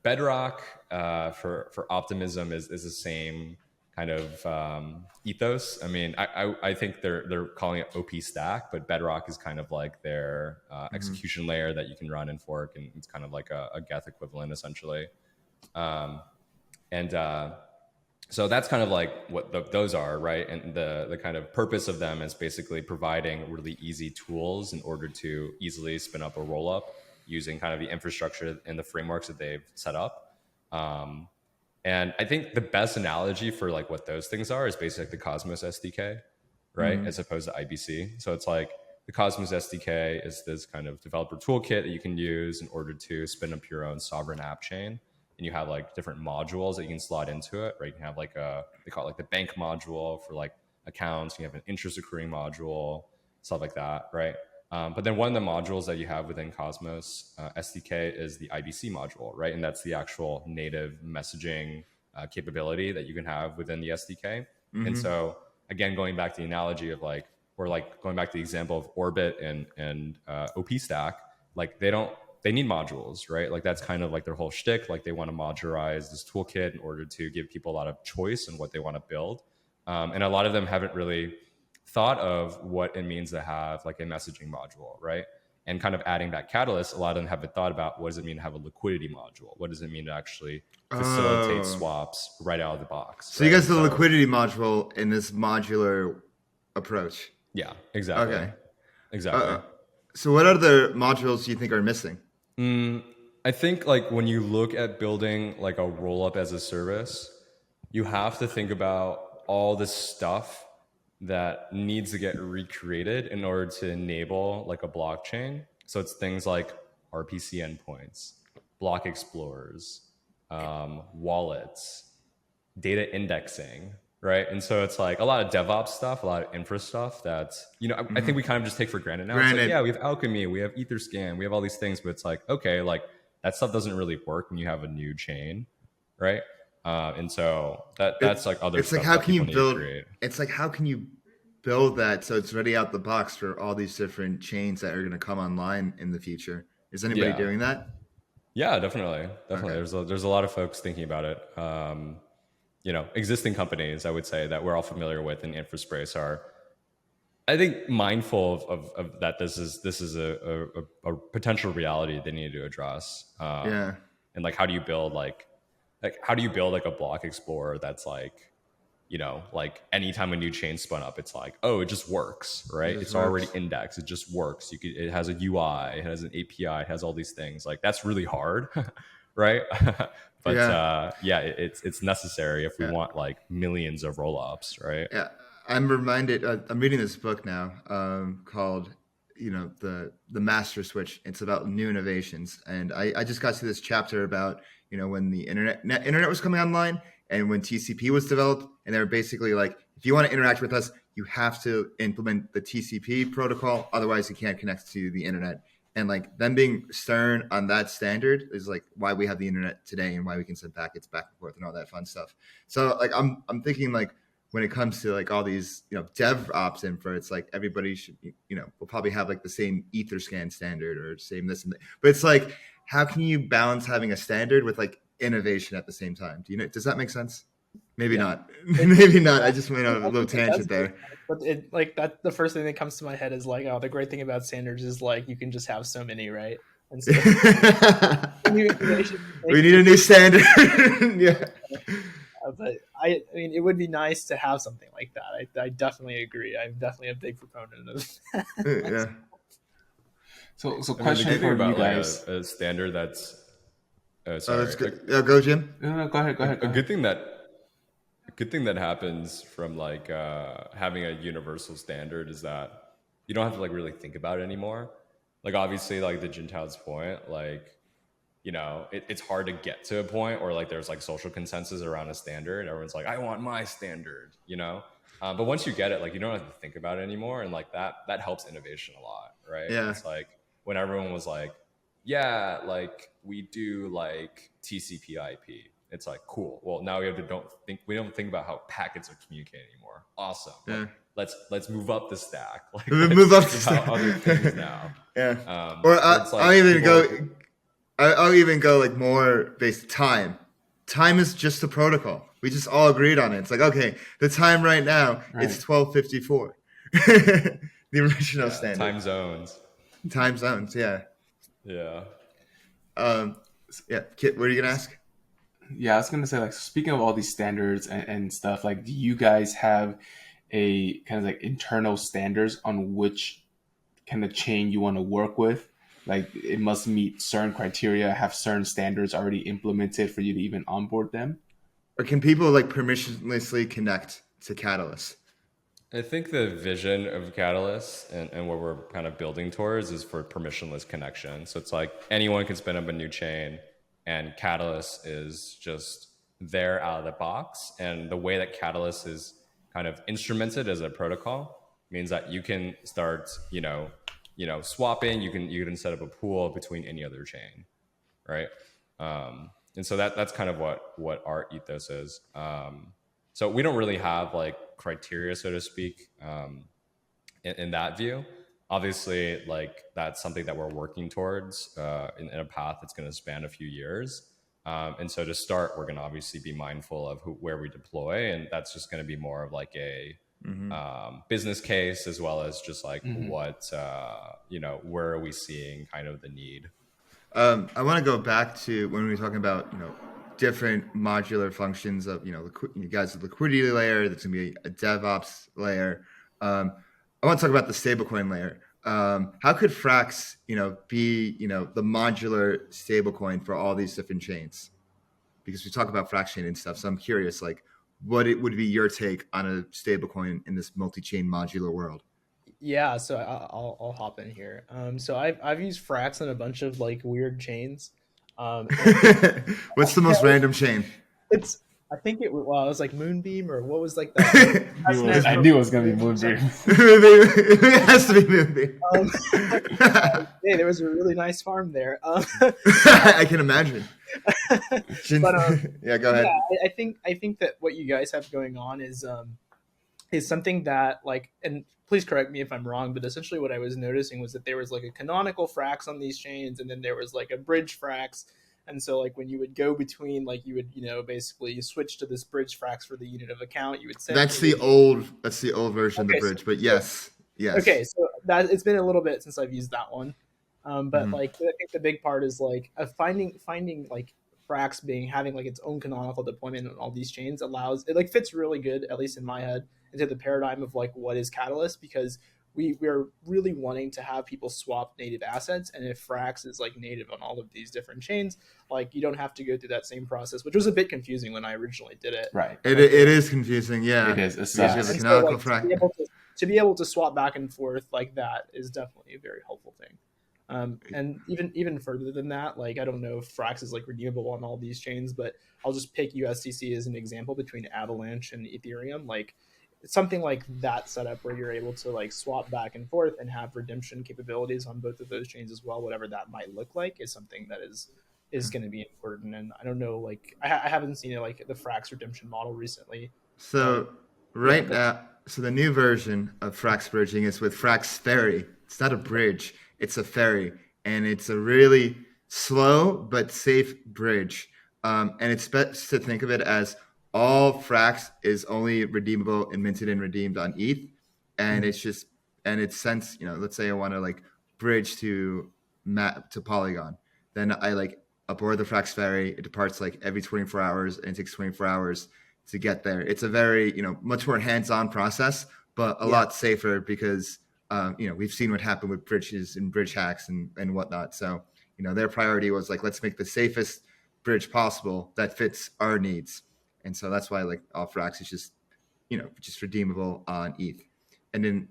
Bedrock for Optimism is the same kind of ethos. I mean, I think they're calling it OP Stack, but Bedrock is kind of like their execution layer that you can run and fork, and it's kind of like a Geth equivalent essentially. So that's kind of like what those are, right? And the kind of purpose of them is basically providing really easy tools in order to easily spin up a rollup using kind of the infrastructure and the frameworks that they've set up. And I think the best analogy for like what those things are is basically like the Cosmos SDK, right? As opposed to IBC. So it's like the Cosmos SDK is this kind of developer toolkit that you can use in order to spin up your own sovereign app chain. And you have like different modules that you can slot into it, right? You can have like they call it like the bank module for like accounts. You have an interest accruing module, stuff like that, right? But then one of the modules that you have within Cosmos SDK is the IBC module, right? And that's the actual native messaging capability that you can have within the SDK. And so again, going back to the analogy of like, or like going back to the example of Orbit and OP Stack, like they need modules, right? Like that's kind of like their whole shtick. Like they want to modularize this toolkit in order to give people a lot of choice in what they want to build. And a lot of them haven't really thought of what it means to have like a messaging module, right? And kind of adding that catalyst, a lot of them haven't thought about what does it mean to have a liquidity module? What does it mean to actually facilitate swaps right out of the box? So you guys do the liquidity module in this modular approach. Yeah, exactly. Okay. Exactly. So what other modules do you think are missing? I think like when you look at building like a roll-up as a service, you have to think about all the stuff that needs to get recreated in order to enable like a blockchain. So it's things like RPC endpoints, block explorers, wallets, data indexing, right? And so it's like a lot of DevOps stuff, a lot of infra stuff that's, I think we kind of just take for granted now. It's like, yeah, we have Alchemy, we have Etherscan, we have all these things, but it's like, okay, like that stuff doesn't really work when you have a new chain, right? And so that's like other it's stuff like how that can you people need to build create. it's like how can you build that so it's ready out the box for all these different chains that are going to come online in the future? Is anybody doing that? Yeah, definitely. Okay. There's a lot of folks thinking about it. Existing companies, I would say, that we're all familiar with in infra space are, I think, mindful of that. This is a potential reality they need to address. Yeah. And like, how do you build how do you build like a block explorer that's like, like anytime a new chain spun up, it's like, oh, it just works, right? It's already indexed. It just works. It has a UI, it has an API, it has all these things. Like that's really hard, right? But it's necessary if we want like millions of rollups, right? Yeah, I'm reminded. I'm reading this book now called, the Master Switch. It's about new innovations, and I just got to this chapter about when the internet was coming online and when TCP was developed, and they were basically like, if you want to interact with us, you have to implement the TCP protocol, otherwise you can't connect to the internet. And like them being stern on that standard is like why we have the internet today and why we can send packets back and forth and all that fun stuff. So like I'm thinking like when it comes to like all these DevOps infra, it's like everybody should will probably have like the same Etherscan standard or same this and that. But it's like how can you balance having a standard with like innovation at the same time? Does that make sense? Maybe not. Maybe not. I just went on a little tangent there. But that's the first thing that comes to my head is like, oh, the great thing about standards is like you can just have so many, right? And so we need a new standard. Yeah. But I mean, it would be nice to have something like that. I definitely agree. I'm definitely a big proponent of that. Yeah. So question for you guys. A standard that's sorry. That's good. Go, Jim. No, go ahead. A good thing that happens from like having a universal standard is that you don't have to like really think about it anymore. Like obviously, like the Jintao's point, like it's hard to get to a point where like there's like social consensus around a standard. Everyone's like, I want my standard, but once you get it, like you don't have to think about it anymore, and like that helps innovation a lot, right? Yeah. It's like when everyone was like, yeah, like we do like TCP/IP. It's like cool. Well, now we don't think about how packets are communicating anymore. Awesome. Yeah. Like, let's move up the stack. Like move up the stack. Other things now. Yeah. Or I'll even go like more based time. Time is just a protocol. We just all agreed on it. It's like, okay, the time right now it's 12:54. The original standard. Time zones. Yeah. Yeah. Kit, what are you gonna ask? Yeah, I was gonna say, like, speaking of all these standards and stuff, like, do you guys have a kind of like internal standards on which kind of chain you want to work with? Like, it must meet certain criteria, have certain standards already implemented for you to even onboard them? Or can people like permissionlessly connect to Catalyst? I think the vision of Catalyst and what we're kind of building towards is for permissionless connection. So it's like anyone can spin up a new chain, and Catalyst is just there out of the box. And the way that Catalyst is kind of instrumented as a protocol means that you can start, swapping. You can set up a pool between any other chain, right? And so that's kind of what our ethos is. So we don't really have like criteria, so to speak, in that view. Obviously, like that's something that we're working towards in a path that's going to span a few years. And so to start, we're going to obviously be mindful of where we deploy, and that's just going to be more of like a business case, as well as just like what where are we seeing kind of the need. I want to go back to when we were talking about different modular functions of you guys, the liquidity layer. That's going to be a DevOps layer. I want to talk about the stablecoin layer. How could Frax, be, the modular stablecoin for all these different chains? Because we talk about Frax chain and stuff. So I'm curious, like, what it would be your take on a stablecoin in this multi-chain modular world? Yeah, so I'll hop in here. So I've used Frax on a bunch of like weird chains. What's the most random chain? It's I think it was like Moonbeam, or what was like that? I knew it was gonna be Moonbeam. It has to be Moonbeam. Hey, there was a really nice farm there. I can imagine. But Yeah, go ahead. yeah, I think that what you guys have going on is something that, like, and please correct me if I'm wrong, but essentially what I was noticing was that there was like a canonical Frax on these chains, and then there was like a bridge Frax. And so like when you would go between, like, you would, basically switch to this bridge Frax for the unit of account, you would send That's the old version of the bridge, but yes. Okay, so that it's been a little bit since I've used that one. But Mhm. like I think the big part is like finding like Frax having like its own canonical deployment on all these chains allows it, like, fits really good, at least in my head, into the paradigm of like what is Catalyst, because we're really wanting to have people swap native assets, and if Frax is like native on all of these different chains, like, you don't have to go through that same process, which was a bit confusing when I originally did it. Right. It is confusing, yeah. It is. It's Because you have a And so, canonical like, Frax. to be able to swap back and forth like that is definitely a very helpful thing. And even further than that, like, I don't know if Frax is like redeemable on all these chains, but I'll just pick USDC as an example between Avalanche and Ethereum. Like, something like that setup where you're able to like swap back and forth and have redemption capabilities on both of those chains as well, whatever that might look like, is something that is going to be important. And I don't know, like, I haven't seen it, like, the Frax redemption model recently. So so the new version of Frax bridging is with Frax Ferry. It's not a bridge, it's a ferry, and it's a really slow but safe bridge. And it's best to think of it as all Frax is only redeemable and minted and redeemed on ETH, and it's since, let's say I want to like bridge to Polygon, then I like aboard the Frax ferry. It departs like every 24 hours, and it takes 24 hours to get there. It's a very, much more hands-on process, but a lot safer because, we've seen what happened with bridges and bridge hacks and whatnot. So, their priority was like, let's make the safest bridge possible that fits our needs. And so that's why like all Frax is just, just redeemable on ETH. And then,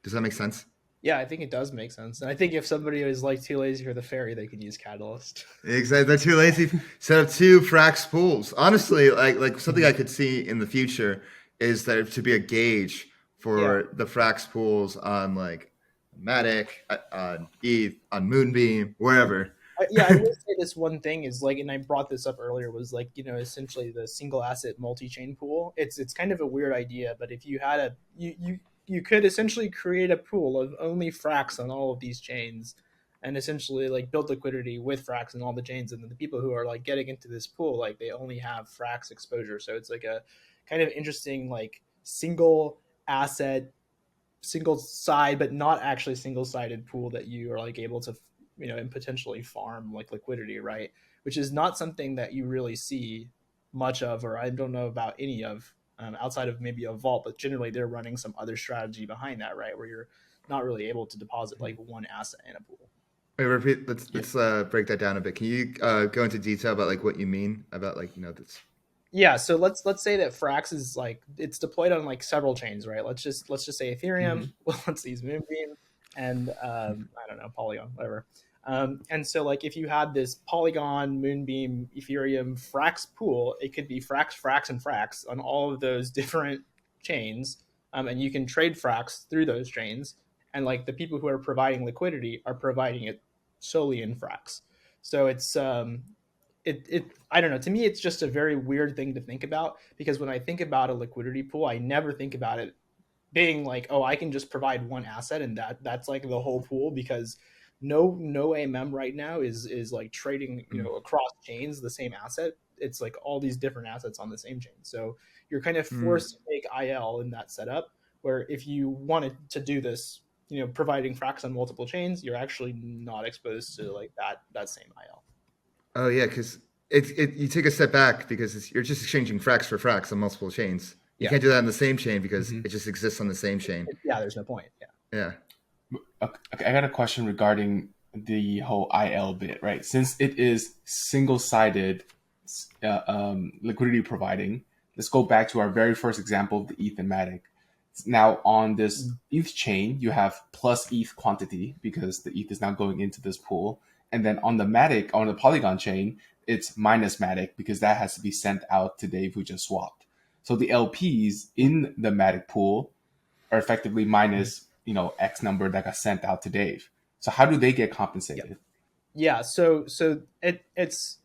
does that make sense? Yeah, I think it does make sense. And I think if somebody is like too lazy for the ferry, they can use Catalyst. Exactly. They're too lazy. Set up 2 Frax pools. Honestly, like something I could see in the future is that to be a gauge for the Frax pools on like Matic, on ETH, on Moonbeam, wherever. I will say this one thing is, like, and I brought this up earlier, was like, essentially the single asset multi-chain pool. It's kind of a weird idea, but if you had you could essentially create a pool of only Frax on all of these chains, and essentially like build liquidity with Frax on all the chains, and then the people who are like getting into this pool, like, they only have Frax exposure. So it's like a kind of interesting, like, single asset, single side, but not actually single sided pool that you are like able to, and potentially farm like liquidity, right? Which is not something that you really see much of, or I don't know about any of, outside of maybe a vault, but generally they're running some other strategy behind that, right? Where you're not really able to deposit like one asset in a pool. Wait, repeat. Let's break that down a bit. Can you go into detail about like what you mean about like this? Yeah, so let's say that Frax is like, it's deployed on like several chains, right? Let's just say Ethereum. Well, let's use Moonbeam and I don't know, Polygon, whatever. And so like if you had this Polygon, Moonbeam, Ethereum Frax pool, it could be Frax, Frax, and Frax on all of those different chains, and you can trade Frax through those chains. And like the people who are providing liquidity are providing it solely in Frax. So it's it I don't know, to me it's just a very weird thing to think about, because when I think about a liquidity pool, I never think about it being like, oh, I can just provide one asset and that's like the whole pool, because no AMM right now is like trading across chains the same asset. It's like all these different assets on the same chain, so you're kind of forced to make IL in that setup, where if you wanted to do this, providing Frax on multiple chains, you're actually not exposed to like that same IL. Oh yeah, because you take a step back because you're just exchanging Frax for Frax on multiple chains. You can't do that on the same chain because it just exists on the same chain. Yeah, there's no point. Yeah. Okay, I got a question regarding the whole IL bit, right? Since it is single-sided liquidity providing, let's go back to our very first example of the ETH and Matic. Now on this ETH chain, you have plus ETH quantity because the ETH is now going into this pool. And then on the Polygon chain, it's minus Matic because that has to be sent out to Dave who just swapped. So the LPs in the Matic pool are effectively minus, X number that got sent out to Dave. So how do they get compensated? Yeah, so it's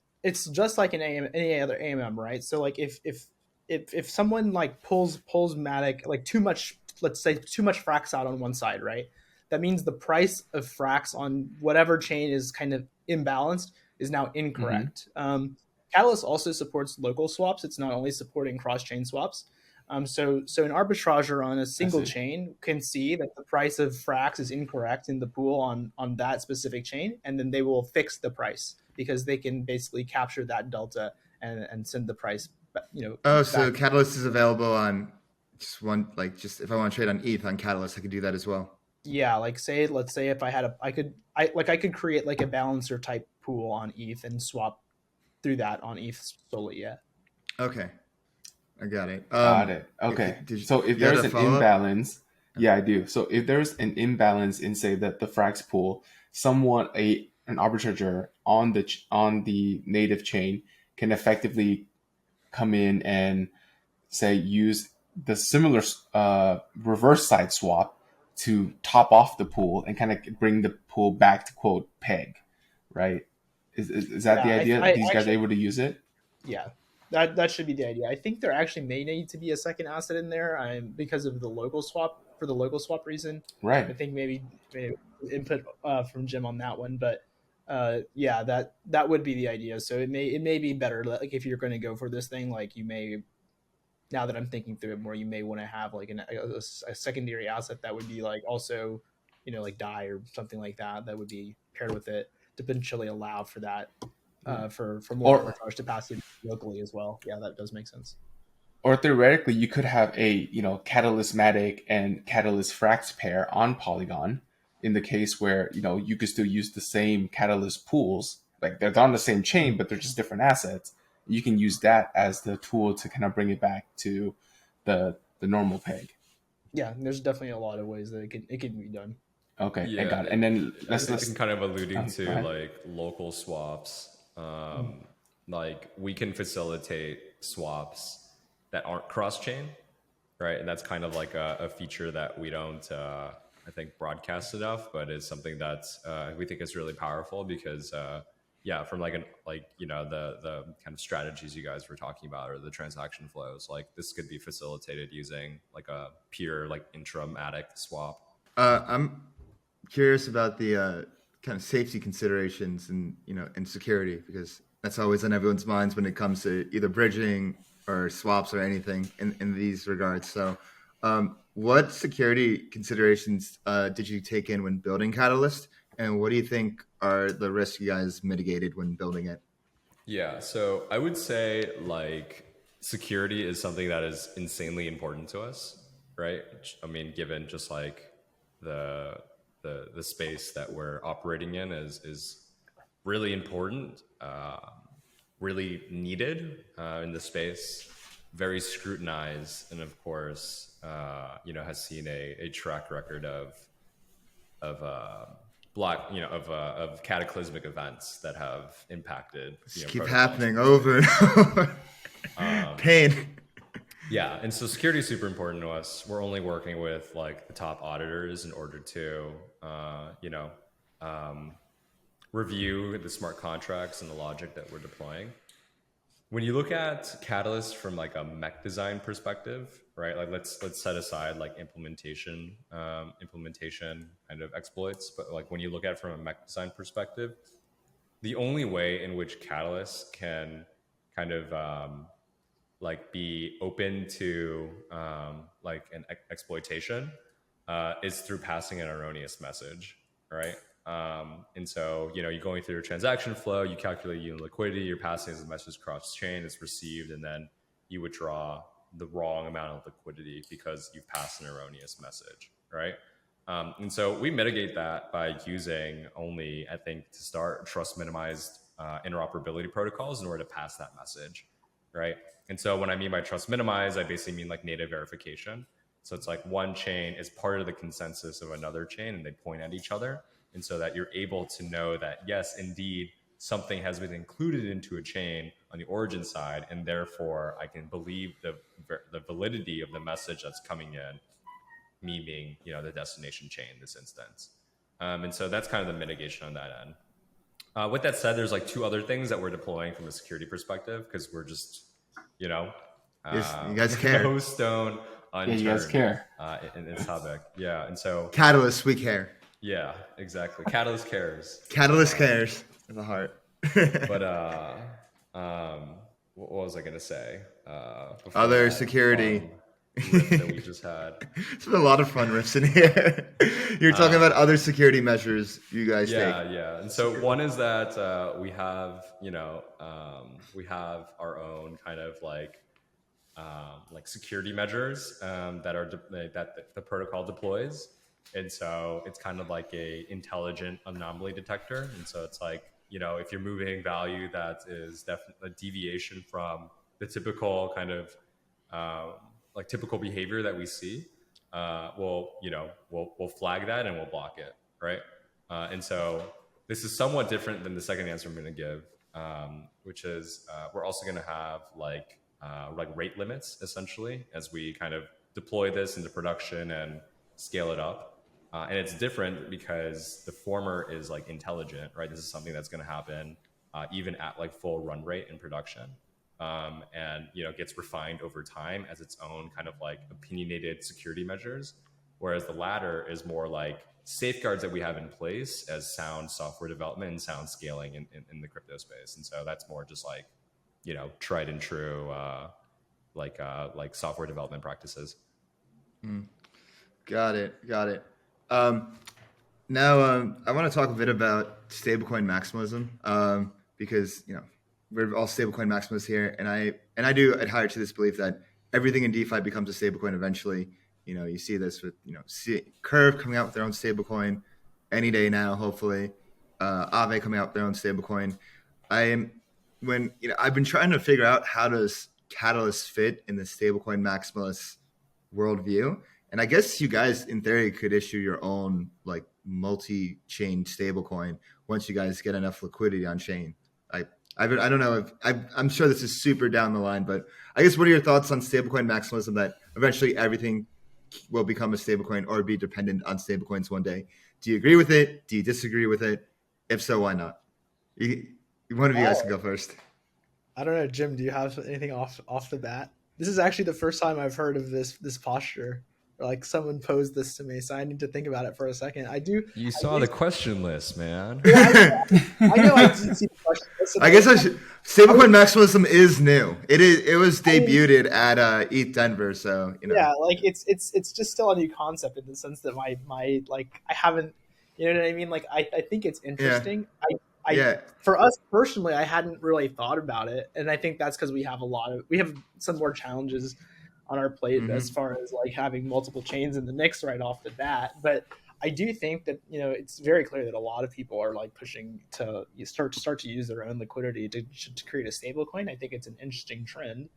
just like any other AMM, right? So like if someone like pulls Matic like too much, let's say too much Frax out on one side, right? That means the price of Frax on whatever chain is kind of imbalanced is now incorrect. Catalyst also supports local swaps. It's not only supporting cross chain swaps. So an arbitrager on a single chain can see that the price of Frax is incorrect in the pool on that specific chain, and then they will fix the price because they can basically capture that delta and send the price. So Catalyst is available on just one, like just if I want to trade on ETH on Catalyst, I could do that as well. Yeah, let's say if I had I could create like a balancer type pool on ETH and swap through that on ETH solely. Yeah. Okay. I got it. Got it. Okay. So if there's an imbalance, yeah, I do. So if there's an imbalance in, say, that the Frax pool, an arbitrager on the native chain can effectively come in and say use the similar reverse side swap to top off the pool and kind of bring the pool back to quote peg, right? Is that the idea? These guys are able to use it? Yeah. That should be the idea. I think there actually may need to be a second asset in there because of the local swap, for the local swap reason. Right. I think maybe input from Jim on that one, but yeah, that would be the idea. So it may be better, like if you're going to go for this thing, like you may, now that I'm thinking through it more, you may want to have like a secondary asset that would be like also, like DAI or something like that would be paired with it to potentially allow for that. For more arbitrage to pass it locally as well. Yeah, that does make sense. Or theoretically, you could have a Catalyst Matic and Catalyst Frax pair on Polygon in the case where you could still use the same Catalyst pools, like they're on the same chain but they're just different assets. You can use that as the tool to kind of bring it back to the normal peg. Yeah, there's definitely a lot of ways that it can be done. Okay, yeah, I got it. And then let's kind of alluding to like local swaps. Like we can facilitate swaps that aren't cross-chain, right? And that's kind of like a feature that we don't, I think, broadcast enough, but is something that we think is really powerful because, from the kind of strategies you guys were talking about or the transaction flows, like this could be facilitated using like a pure like intra-matic swap. I'm curious about the kind of safety considerations and security, because that's always on everyone's minds when it comes to either bridging or swaps or anything in these regards. So what security considerations did you take in when building Catalyst, and what do you think are the risks you guys mitigated when building it? Yeah, so I would say like security is something that is insanely important to us, right? I mean, given just like the space that we're operating in is really important, really needed in the space, very scrutinized, and of course, has seen a track record of cataclysmic events that have impacted. Keep happening over and over. Pain. Yeah, and so security is super important to us. We're only working with like the top auditors in order to, review the smart contracts and the logic that we're deploying. When you look at Catalyst from like a mech design perspective, right? Like let's set aside like implementation kind of exploits, but like when you look at it from a mech design perspective, the only way in which Catalyst can kind of be open to like an exploitation is through passing an erroneous message, right? And so, you're going through your transaction flow, you calculate liquidity, you're passing as a message cross chain, it's received, and then you withdraw the wrong amount of liquidity because you've passed an erroneous message, right? And so we mitigate that by using only, I think, to start, trust minimized interoperability protocols in order to pass that message, right? And so when I mean by trust minimized, I basically mean like native verification. So it's like one chain is part of the consensus of another chain and they point at each other. And so that you're able to know that, yes, indeed, something has been included into a chain on the origin side, and therefore I can believe the validity of the message that's coming in, me being, the destination chain in this instance. And so that's kind of the mitigation on that end. With that said, there's like two other things that we're deploying from a security perspective, because we're just, you guys care. No stone unturned. Yeah, you guys care. In this topic. Yeah. And so Catalyst, we care. Yeah, exactly. Catalyst cares. Catalyst cares. In the heart. But what was I gonna say? Other security riff that we just had. It's been a lot of fun riffs in here. You're talking about other security measures you guys take. Yeah. And so one is that we have, we have our own kind of like security measures that the protocol deploys. And so it's kind of like a intelligent anomaly detector. And so it's like, if you're moving value that is definitely a deviation from the typical kind of typical behavior that we see, we'll flag that and we'll block it, right? And so this is somewhat different than the second answer I'm going to give, which is we're also going to have like rate limits essentially as we kind of deploy this into production and scale it up. And it's different because the former is like intelligent, right? This is something that's going to happen even at like full run rate in production. And gets refined over time as its own kind of like opinionated security measures, whereas the latter is more like safeguards that we have in place as sound software development and sound scaling in the crypto space. And so that's more just like tried and true like software development practices. Got it. Now I want to talk a bit about stablecoin maximalism because we're all stablecoin maximalists here, and I do adhere to this belief that everything in DeFi becomes a stablecoin eventually. You see this with Curve coming out with their own stablecoin any day now, hopefully. Aave coming out with their own stablecoin. I've been trying to figure out how does Catalyst fit in the stablecoin maximalist worldview, and I guess you guys in theory could issue your own like multi-chain stablecoin once you guys get enough liquidity on chain. I don't know if I'm sure this is super down the line, but I guess what are your thoughts on stablecoin maximalism, that eventually everything will become a stablecoin or be dependent on stablecoins one day? Do you agree with it? Do you disagree with it? If so, why not? One of you guys can go first. I don't know, Jim, do you have anything off the bat? This is actually the first time I've heard of this posture. Like someone posed this to me, so I need to think about it for a second. You saw the question list, man. Yeah, I know I did see the question list. I guess stablecoin maximalism is new. It was debuted at ETH Denver, so Yeah, like it's just still a new concept in the sense that my like I haven't, you know what I mean? Like I think it's interesting. Yeah. For us personally, I hadn't really thought about it, and I think that's because we have some more challenges on our plate as far as like having multiple chains in the mix right off the bat. But I do think that it's very clear that a lot of people are like pushing to start to use their own liquidity to create a stable coin. I think it's an interesting trend.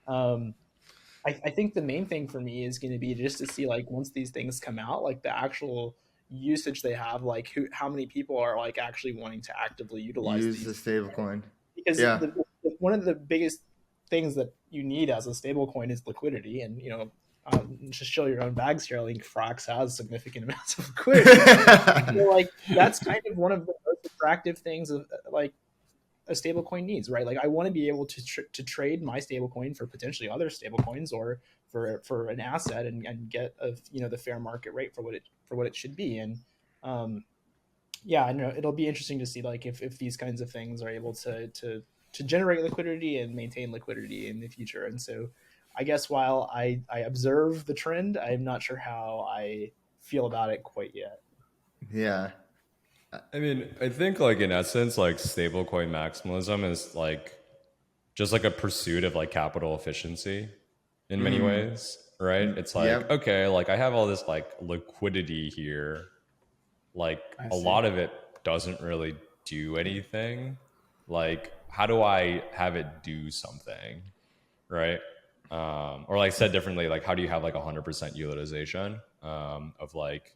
I think the main thing for me is going to be just to see like once these things come out, like the actual usage they have, like how many people are like actually wanting to actively utilize the stable coin. Because one of the biggest things that you need as a stable coin is liquidity, and just show your own bags here. I think Frax has significant amounts of liquidity. So, like that's kind of one of the most attractive things of like a stable coin needs, right? Like I want to be able to trade my stable coin for potentially other stable coins or for an asset and get the fair market rate for what it should be. And I know it'll be interesting to see like if these kinds of things are able to generate liquidity and maintain liquidity in the future. And so I guess while I observe the trend, I'm not sure how I feel about it quite yet. Yeah. I mean, I think like in essence, like stablecoin maximalism is like just like a pursuit of like capital efficiency in many ways, right? It's like, okay, like I have all this like liquidity here. Like a lot of it doesn't really do anything. Like, how do I have it do something, right? or like said differently, like how do you have like 100% utilization of like,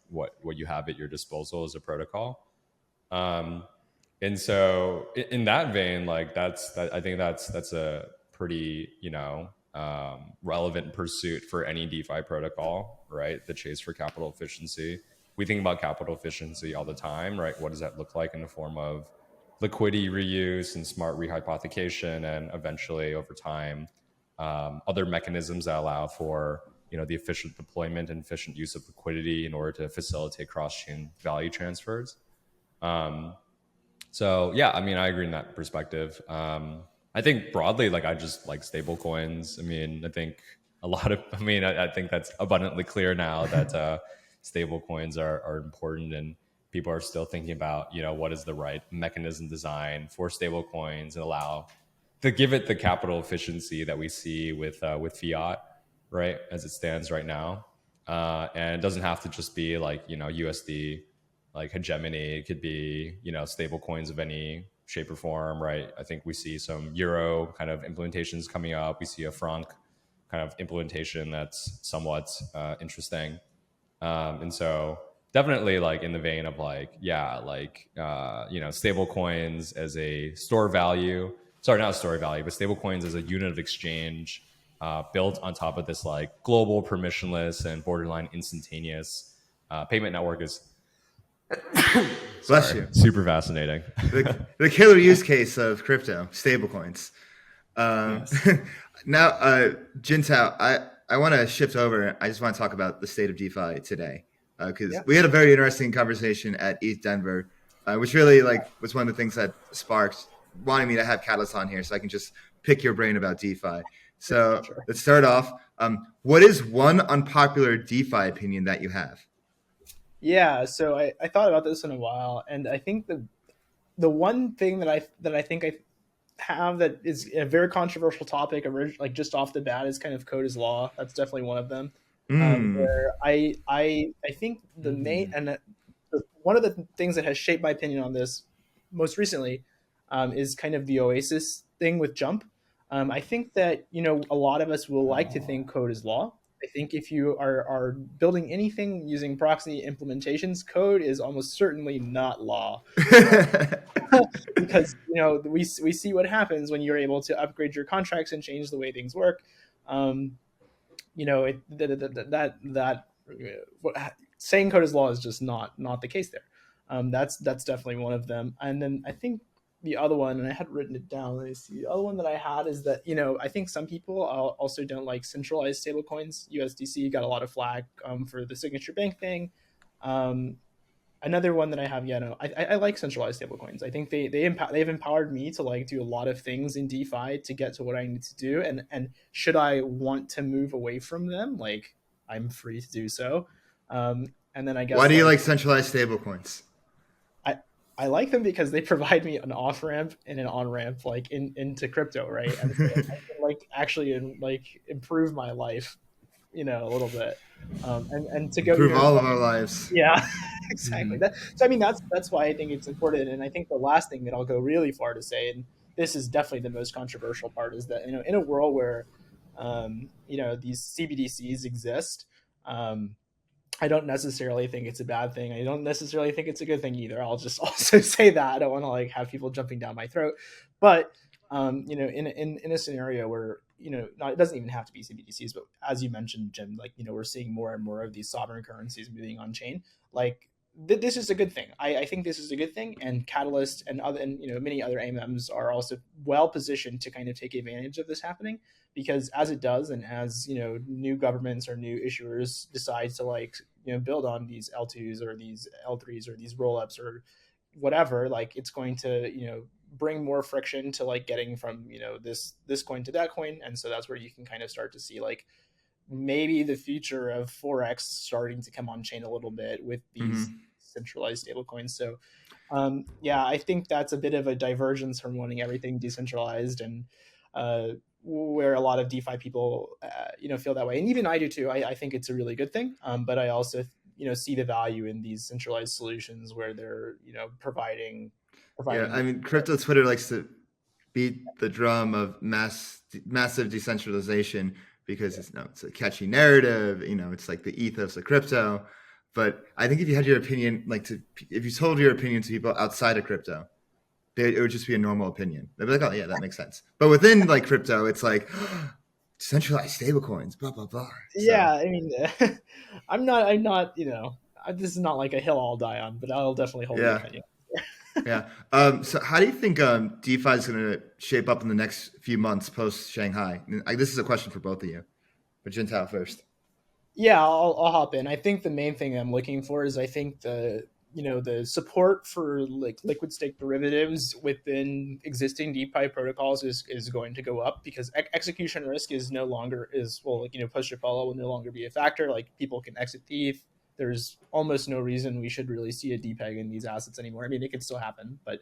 what you have at your disposal as a protocol. And so in that vein, like I think that's a pretty, relevant pursuit for any DeFi protocol, right? The chase for capital efficiency. We think about capital efficiency all the time, right? What does that look like in the form of liquidity reuse and smart rehypothecation, and eventually over time, other mechanisms that allow for, the efficient deployment and efficient use of liquidity in order to facilitate cross-chain value transfers. So yeah, I mean, I agree in that perspective. I think broadly, like I just like stable coins. I mean, I think I think that's abundantly clear now that stable coins are important, and people are still thinking about, what is the right mechanism design for stable coins and allow to give it the capital efficiency that we see with fiat, right, as it stands right now. And it doesn't have to just be like, USD, like hegemony. It could be, stable coins of any shape or form, right? I think we see some Euro kind of implementations coming up. We see a franc kind of implementation that's somewhat interesting. And so definitely like in the vein of like, yeah, like, stable coins as a store value, sorry, not a store value, but stable coins as a unit of exchange built on top of this like global permissionless and borderline instantaneous payment network is Bless you. super fascinating. The killer use case of crypto, stablecoins. Yes. Now, Jintao, I want to shift over. I just want to talk about the state of DeFi today, because we had a very interesting conversation at ETH Denver, which really like was one of the things that sparked wanting me to have Catalyst on here so I can just pick your brain about DeFi. So let's start off. What is one unpopular DeFi opinion that you have? Yeah, so I thought about this in a while, and I think the one thing that I think I have that is a very controversial topic, like just off the bat, is kind of code is law. That's definitely one of them. Where I think the main and one of the things that has shaped my opinion on this most recently is kind of the Oasis thing with Jump. I think that a lot of us will like to think code is law. I think if you are building anything using proxy implementations, code is almost certainly not law. Because we see what happens when you're able to upgrade your contracts and change the way things work. Saying code is law is just not the case there. That's definitely one of them. And then I think the other one, and I had written it down. Let me see. The other one that I had is that I think some people also don't like centralized stablecoins. USDC got a lot of flack for the signature bank thing. Another one that I have, I like centralized stablecoins. I think they've empowered me to like do a lot of things in DeFi to get to what I need to do. And should I want to move away from them, like I'm free to do so. And then I guess why do you like centralized stablecoins? I like them because they provide me an off ramp and an on ramp, like into crypto, right? And so I can like actually improve my life, a little bit, and to go improve all of our lives. Yeah, exactly. So I mean, that's why I think it's important. And I think the last thing that I'll go really far to say, and this is definitely the most controversial part, is that in a world where these CBDCs exist. I don't necessarily think it's a bad thing. I don't necessarily think it's a good thing either. I'll just also say that. I don't want to like have people jumping down my throat. But in a scenario where it doesn't even have to be CBDCs, but as you mentioned, Jim, like we're seeing more and more of these sovereign currencies moving on chain. Like this is a good thing. I think this is a good thing, and Catalyst and many other AMMs are also well positioned to kind of take advantage of this happening, because as it does, and as new governments or new issuers decide to build on these L2s or these L3s or these rollups or whatever, like it's going to bring more friction to like getting from this coin to that coin. And so that's where you can kind of start to see like maybe the future of Forex starting to come on chain a little bit with these centralized stablecoins. So I think that's a bit of a divergence from wanting everything decentralized, and where a lot of DeFi people feel that way, and even I do too. I think it's a really good thing, but I also see the value in these centralized solutions where they're providing. Yeah, I mean, crypto Twitter likes to beat the drum of massive decentralization because it's a catchy narrative. It's like the ethos of crypto. But I think if you had your opinion, if you told your opinion to people outside of crypto, it would just be a normal opinion. They'd be like, "Oh yeah, that makes sense." But within crypto, it's like decentralized stablecoins, blah blah blah. Yeah, I mean, I'm not. This is not like a hill I'll die on, but I'll definitely hold the opinion. Yeah. So how do you think DeFi is going to shape up in the next few months post Shanghai? This is a question for both of you, but Jintao first. Yeah, I'll hop in. I think the main thing I'm looking for is I think the support for liquid stake derivatives within existing DeFi protocols is going to go up because execution risk is no longer post Shapella will no longer be a factor. Like people can exit ETH. There's almost no reason we should really see a depeg in these assets anymore. I mean, it could still happen, but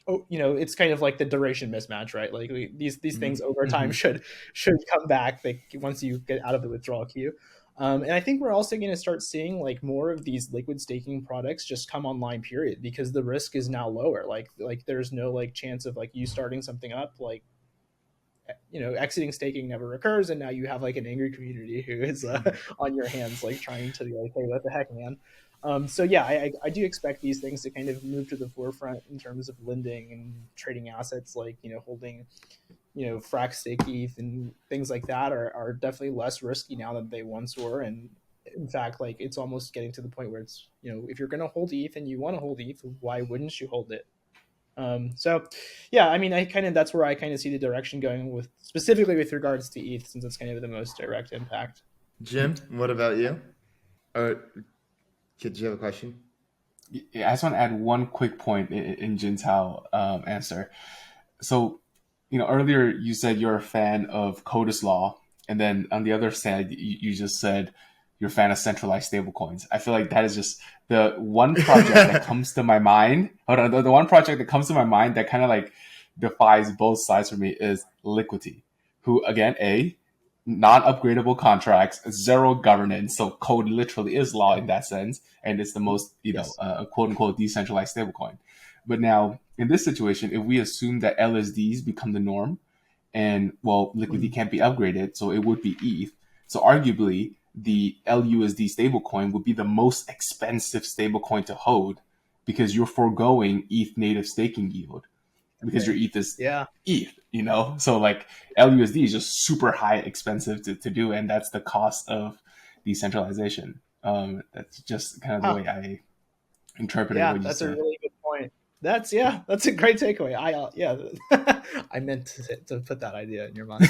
it's kind of like the duration mismatch, right? Like these things over time should come back once you get out of the withdrawal queue. And I think we're also going to start seeing more of these liquid staking products just come online, period, because the risk is now lower. Like there's no chance of you starting something up, exiting staking never occurs, and now you have an angry community who is on your hands, trying to hey, what the heck, man. So yeah, I do expect these things to kind of move to the forefront in terms of lending and trading assets, holding, FrxETH and things like that are definitely less risky now than they once were. And in fact, it's almost getting to the point where it's, if you're going to hold ETH and you want to hold ETH, why wouldn't you hold it? So yeah, I mean, that's where I kind of see the direction going specifically with regards to ETH, since it's kind of the most direct impact. Jim, what about you? Did you have a question? Yeah, I just want to add one quick point in Jintao answer. So, earlier you said you're a fan of Codus Law, and then on the other side, you just said you're a fan of centralized stablecoins. I feel like that is just the one project that comes to my mind. Hold on, the one project that comes to my mind that kind of defies both sides for me is Liquidity, who again, non-upgradable contracts, zero governance. So code literally is law in that sense. And it's the most, quote unquote, decentralized stablecoin. But now in this situation, if we assume that LSDs become the norm and Liquidity can't be upgraded, so it would be ETH. So arguably the LUSD stablecoin would be the most expensive stablecoin to hold because you're foregoing ETH native staking yield. Because your ETH is ETH, So LUSD is just super high expensive to do, and that's the cost of decentralization. That's just kind of the way I interpreted what you said. Yeah, that's a really good point. That's a great takeaway. I meant to put that idea in your mind.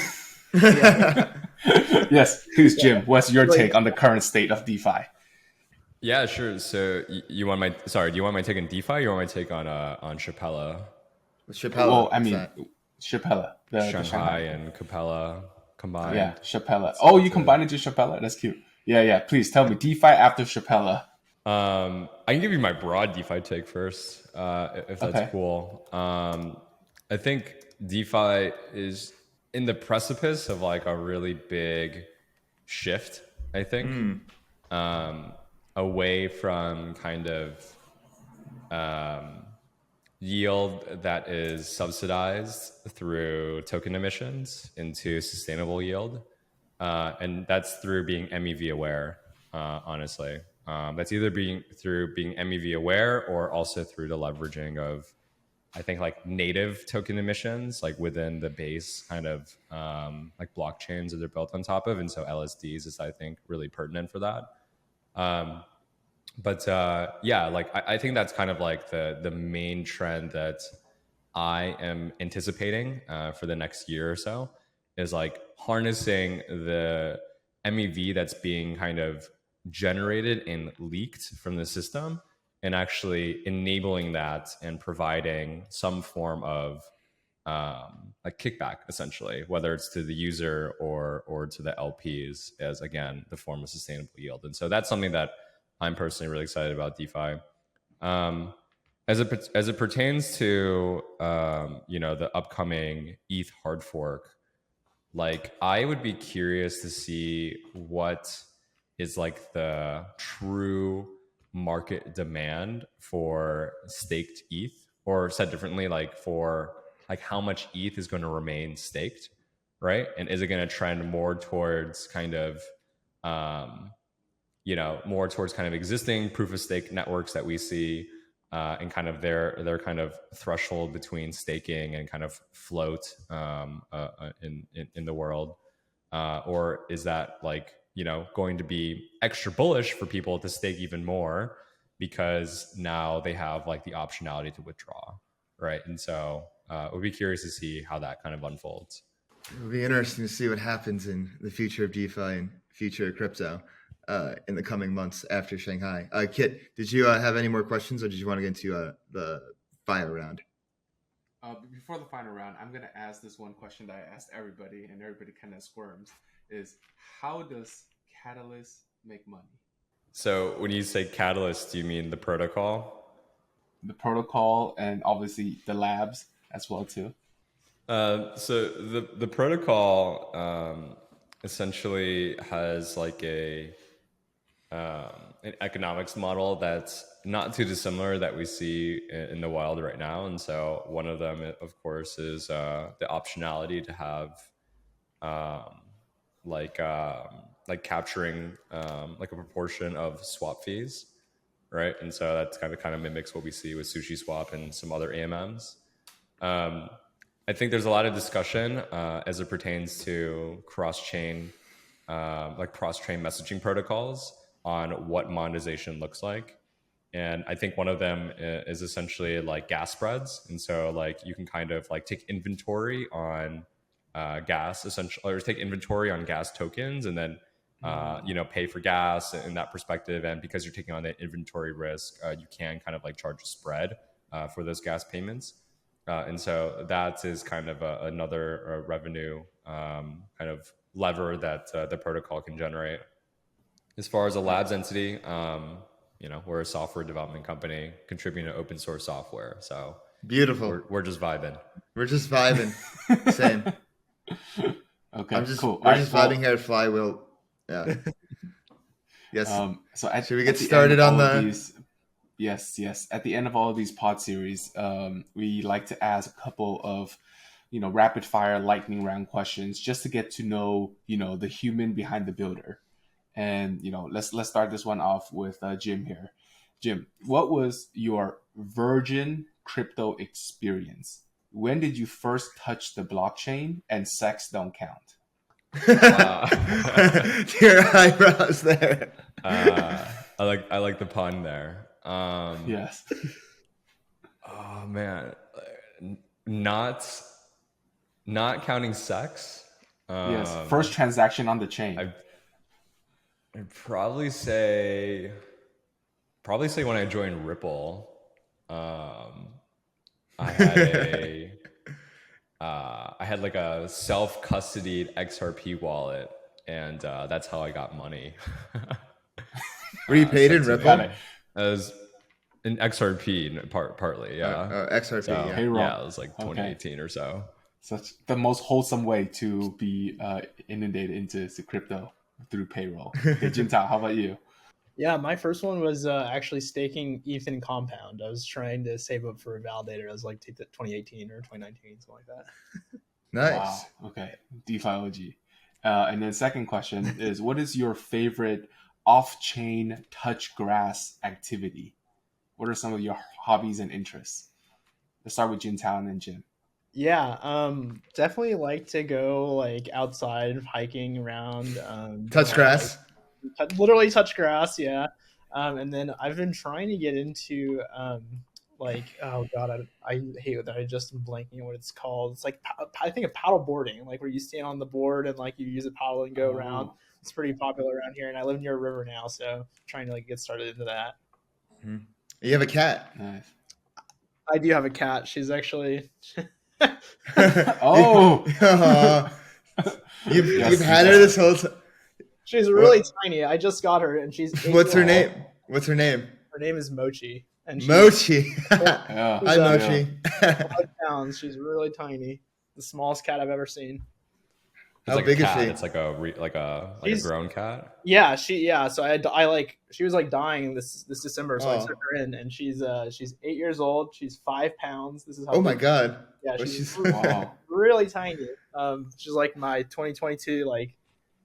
Yes, please, Jim. What's your take on the current state of DeFi? Yeah, sure. So do you want my take on DeFi? Or you want my take on Shapella? Shapella. Well, I mean, Shapella. Shanghai and Capella combined. Yeah, Shapella. Oh, you combined it to Shapella? That's cute. Yeah. Please tell me DeFi after Shapella. I can give you my broad DeFi take first, if that's cool. I think DeFi is in the precipice of a really big shift, I think, away from kind of yield that is subsidized through token emissions into sustainable yield. And that's through being MEV aware, honestly. That's either through being MEV aware or also through the leveraging of, I think, native token emissions, within the base kind of blockchains that they're built on top of. And so LSDs is, I think, really pertinent for that. I think that's kind of the main trend that I am anticipating for the next year or so is harnessing the MEV that's being kind of generated and leaked from the system and actually enabling that and providing some form of kickback, essentially, whether it's to the user or to the LPs as, again, the form of sustainable yield. And so that's something that I'm personally really excited about DeFi. As it pertains to the upcoming ETH hard fork, I would be curious to see what is the true market demand for staked ETH, or said differently, for like how much ETH is going to remain staked, right? And is it going to trend more towards kind of, more towards kind of existing proof of stake networks that we see, and kind of their kind of threshold between staking and kind of float in the world, or is that like going to be extra bullish for people to stake even more because now they have like the optionality to withdraw, right? And so we'll be curious to see how that kind of unfolds. It'll be interesting to see what happens in the future of DeFi and future of crypto in the coming months after Shanghai. Kit, did you have any more questions, or did you want to get into the final round? Before the final round, I'm going to ask this one question that I asked everybody, and everybody kind of squirms, is how does Catalyst make money? So when you say Catalyst, do you mean the protocol? The protocol, and obviously the labs as well too. So the protocol essentially has like an economics model that's not too dissimilar that we see in the wild right now. And so one of them, of course, is the optionality to have like capturing like a proportion of swap fees, right? And so that's kind of mimics what we see with Sushi Swap and some other AMMs. I think there's a lot of discussion as it pertains to cross-chain messaging protocols on what monetization looks like. And I think one of them is essentially like gas spreads. And so like you can kind of like take inventory on gas essentially, or take inventory on gas tokens and then pay for gas in that perspective. And because you're taking on that inventory risk, you can kind of like charge a spread for those gas payments. And so that is kind of another revenue kind of lever that the protocol can generate. As far as a labs entity, we're a software development company contributing to open source software. So beautiful. We're just vibing. We're just vibing. Same. Okay, I'm just cool. We're just vibing here at Flywheel. Yeah. Yes. Should we get started on the? Yes. At the end of all of these pod series, we like to ask a couple of, rapid fire lightning round questions just to get to know, the human behind the builder. And, let's start this one off with Jim here. Jim, what was your virgin crypto experience? When did you first touch the blockchain? And sex don't count. Your eyebrows there. I like the pun there. Yes. Oh man, not counting sex. Yes, first transaction on the chain. I'd probably say when I joined Ripple, I had like a self-custodied XRP wallet, and that's how I got money. Were you paid in Ripple? As in XRP, partly, yeah. XRP, so, yeah. Payroll. Yeah, it was like 2018 or so. Such the most wholesome way to be inundated into crypto through payroll. Okay, Jintao, how about you? Yeah, my first one was actually staking ETH in Compound. I was trying to save up for a validator. I was like 2018 or 2019, something like that. Nice. Wow. Okay, DeFi OG. And then second question is, what is your favorite off-chain touch grass activity? What are some of your hobbies and interests? Let's start with Jintao and then Jim. Yeah, definitely like to go like outside hiking around. Touch grass. Literally touch grass, yeah. And then I've been trying to get into oh god, I hate that. I just am blanking on what it's called. It's like I think of paddle boarding, like where you stand on the board and like you use a paddle and go around. It's pretty popular around here, and I live near a river now, so trying to like get started into that. Mm-hmm. You have a cat. Nice. I do have a cat. She's actually. Oh. You've had her this whole time. She's really tiny. I just got her, and she's. What's her name? What's her name? Her name is Mochi. And Mochi. Yeah. Hi, Mochi. 5 pounds. She's really tiny. The smallest cat I've ever seen. It's like big a is cat. she? It's like a She's- grown cat. Yeah, so I like she was like dying this December, so I Oh. took her in, and she's 8 years old. She's 5 pounds. This is how Oh my big- god. Yeah, Well, she's Wow. really tiny. She's like my 2022 like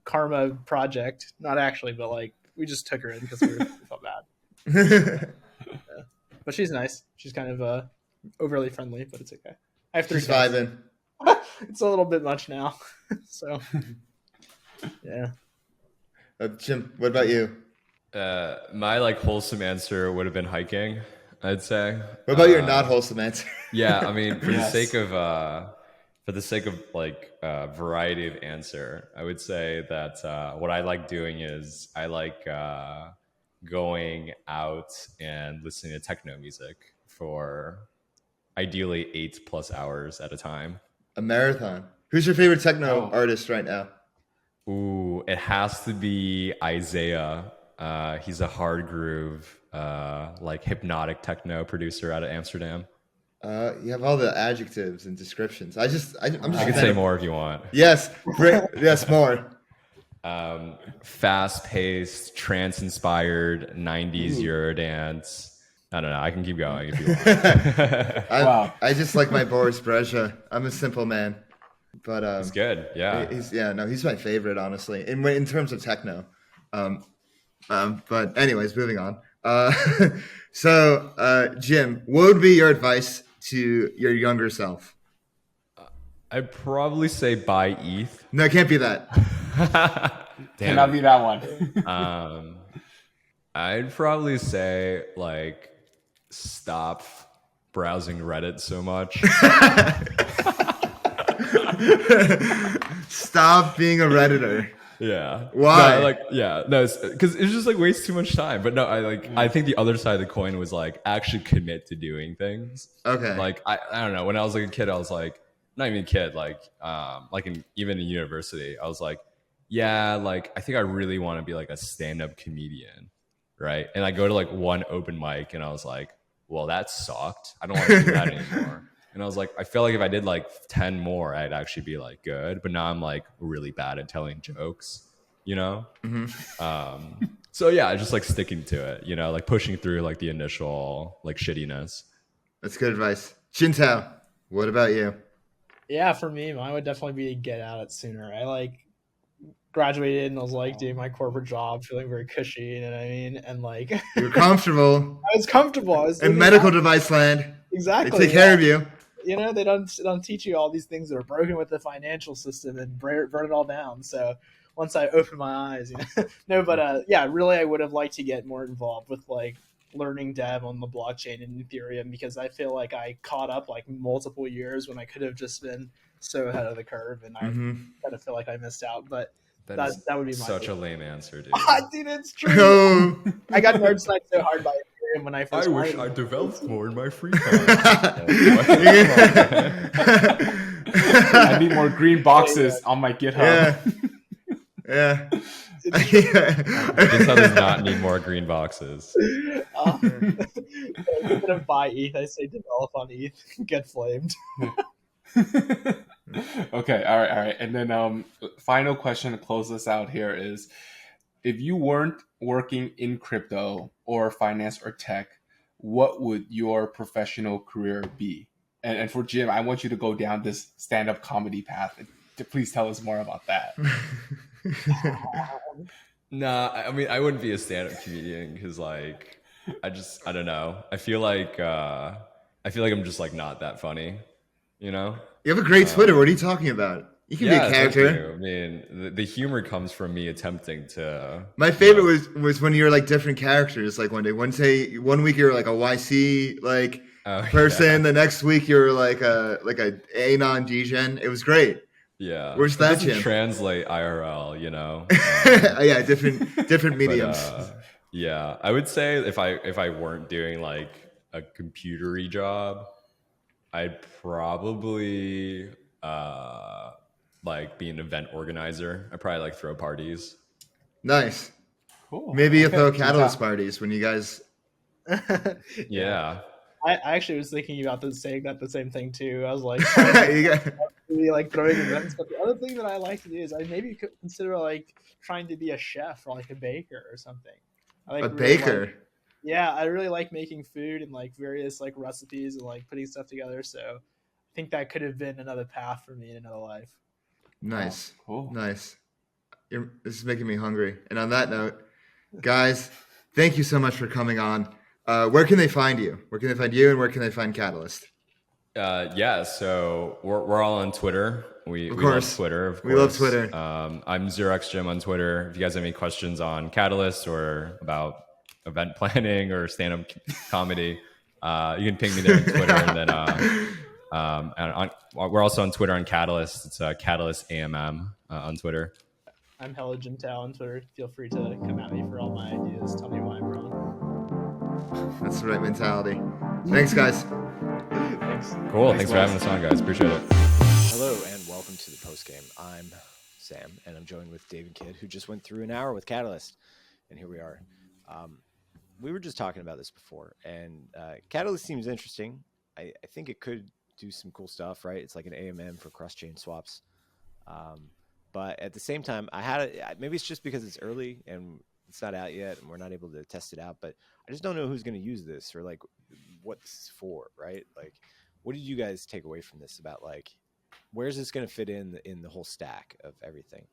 karma project. Not actually, but like we just took her in because we felt bad. But she's nice. She's kind of overly friendly, but it's okay. I have 3 She's cats. 5 in. It's a little bit much now. So yeah. Jim, what about you? My like wholesome answer would have been hiking, I'd say. What about your not wholesome answer? Yeah, I mean, for Yes. the sake of like variety of answer, I would say that what I like doing is I like going out and listening to techno music for ideally 8+ hours at a time. A marathon. Who's your favorite techno Oh. artist right now? Ooh, it has to be Isaiah. He's a hard groove, like hypnotic techno producer out of Amsterdam. You have all the adjectives and descriptions. I'm just. I a can fan say of- more if you want. Yes, yes, more. Fast-paced, trance-inspired 90s Eurodance. I don't know. I can keep going if you want. Wow. I just like my Boris Brejcha. I'm a simple man, but It's good. Yeah. he's my favorite, honestly, in terms of techno. But anyways, moving on. So, Jim, what would be your advice to your younger self? I'd probably say buy ETH. No, it can't be that. Cannot be that one. I'd probably say like stop browsing Reddit so much. Stop being a Redditor. Yeah. Why? No, because it's just like wastes too much time. But no, I think the other side of the coin was like actually commit to doing things. Okay. Like I don't know. When I was like a kid, I was like not even a kid, like even in university, I was like, yeah, like I think I really want to be like a stand-up comedian, right? And I go to like one open mic, and I was like, well, that sucked. I don't want to do that anymore. And I was like, I feel like if I did like 10 more, I'd actually be like good. But now I'm like really bad at telling jokes, you know? So yeah, just like sticking to it, you know, like pushing through like the initial like shittiness. That's good advice. Jintao, what about you? Yeah, for me, mine would definitely be to get out it sooner. I like graduated and I was like doing my corporate job, feeling very cushy, you know what I mean? And like You're comfortable I was comfortable. I was in living medical out- device land. They exactly. take care of you. You know, they don't teach you all these things that are broken with the financial system and burn it all down. So once I opened my eyes, you know, no, but yeah, really, I would have liked to get more involved with like learning dev on the blockchain and Ethereum because I feel like I caught up like multiple years when I could have just been so ahead of the curve, and I kind of feel like I missed out. But that would be my such a favorite. lame answer, dude. Dude, it's true. Oh. I got nerd sniped so hard by Ethereum when I first. started. developed more in my free time. I need more green boxes on my GitHub. Yeah. Jintao does not need more green boxes. Instead of buy ETH, I say develop on ETH, get flamed. Okay, all right. And then final question to close this out here is, if you weren't working in crypto or finance or tech, what would your professional career be? And for Jim, I want you to go down this stand-up comedy path. Please tell us more about that. Nah, I mean, I wouldn't be a stand-up comedian because, like, I don't know. I feel like I'm just like not that funny, you know? You have a great Twitter. What are you talking about? You can be a thank character. you. I mean, the humor comes from me attempting to. My favorite was when you were like different characters. Like one week you were like a YC like person. The next week you were like a Anon Degen. It was great. Yeah. Where's It that, doesn't Jim? translate IRL, you know? Yeah, different mediums. Yeah, I would say if I weren't doing like a computery job, I'd probably like be an event organizer. I'd probably like throw parties. Nice. Cool. Maybe you Okay, throw Jintao. catalyst parties when you guys. Yeah. I actually was thinking about saying the same thing too. I was like, You got- be like throwing events. But the other thing that I like to do is I maybe could consider like trying to be a chef or like a baker or something. I like A really baker. yeah, I really like making food and like various like recipes and like putting stuff together. So I think that could have been another path for me in another life. Nice. Oh, cool. Nice. This is making me hungry. And on that note, guys, thank you so much for coming on. Where can they find you? Where can they find you, and where can they find Catalyst? Yeah, so we're all on Twitter. We love course. Twitter, of course. We love Twitter. I'm XeroXGym on Twitter. If you guys have any questions on Catalyst or about event planning or stand-up comedy, you can ping me there on Twitter. And then we're also on Twitter on Catalyst. It's Catalyst AMM on Twitter. I'm hella Jintao on Twitter. Feel free to come at me for all my ideas. Tell me why I'm wrong. That's the right mentality. Thanks, guys. Thanks. Cool. Thanks for having us on, guys. Appreciate it. Hello and welcome to the postgame. I'm Sam, and I'm joined with Dave and Kid, who just went through an hour with Catalyst, and here we are. We were just talking about this before, and Catalyst seems interesting. I think it could do some cool stuff, right? It's like an AMM for cross-chain swaps. But at the same time, maybe it's just because it's early and it's not out yet, and we're not able to test it out. But I just don't know who's going to use this or like what this is for, right? Like, what did you guys take away from this about like where's this going to fit in the whole stack of everything?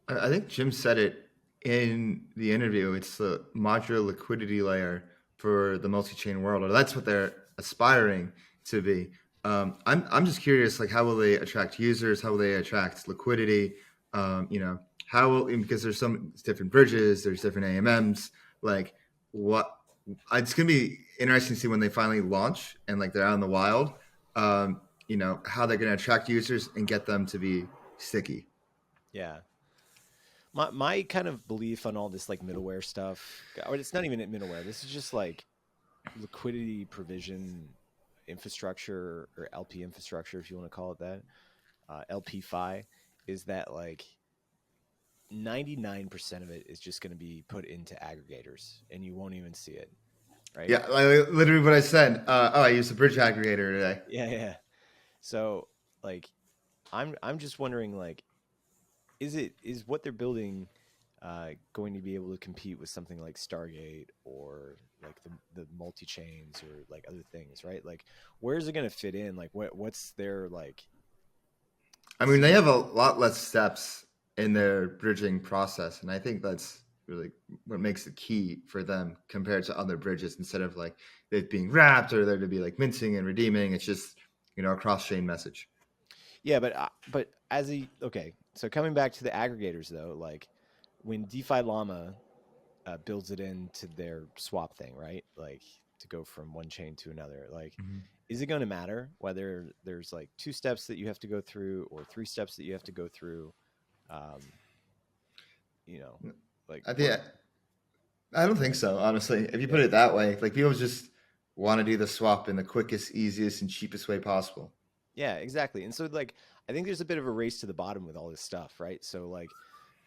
I think Jim said it in the interview. It's the modular liquidity layer for the multi-chain world, or that's what they're aspiring to be. I'm just curious, like, how will they attract users? How will they attract liquidity? How will, because there's some different bridges, there's different AMMs, like what, it's going to be interesting to see when they finally launch and like they're out in the wild, how they're going to attract users and get them to be sticky. Yeah. My kind of belief on all this like middleware stuff, or it's not even middleware. This is just like liquidity provision infrastructure or LP infrastructure, if you want to call it that. LP Fi is that like 99% of it is just going to be put into aggregators and you won't even see it. Right. Yeah. Like, literally what I said. I used a bridge aggregator today. Yeah. So like, I'm just wondering, like, is what they're building going to be able to compete with something like Stargate or like the multi-chains or like other things, right? Like, where's it going to fit in? Like, what's their like? I mean, they have a lot less steps in their bridging process, and I think that's really what makes it key for them compared to other bridges. Instead of like it being wrapped or there to be like minting and redeeming, it's just a cross-chain message. Yeah, but okay. So coming back to the aggregators though, like when DeFi Llama builds it into their swap thing, right? Like to go from one chain to another, like, is it going to matter whether there's like 2 steps that you have to go through or 3 steps that you have to go through? Like I don't think so, honestly. If you put it that way, like people just want to do the swap in the quickest, easiest, and cheapest way possible. Yeah, exactly. And so like, I think there's a bit of a race to the bottom with all this stuff, right? So like,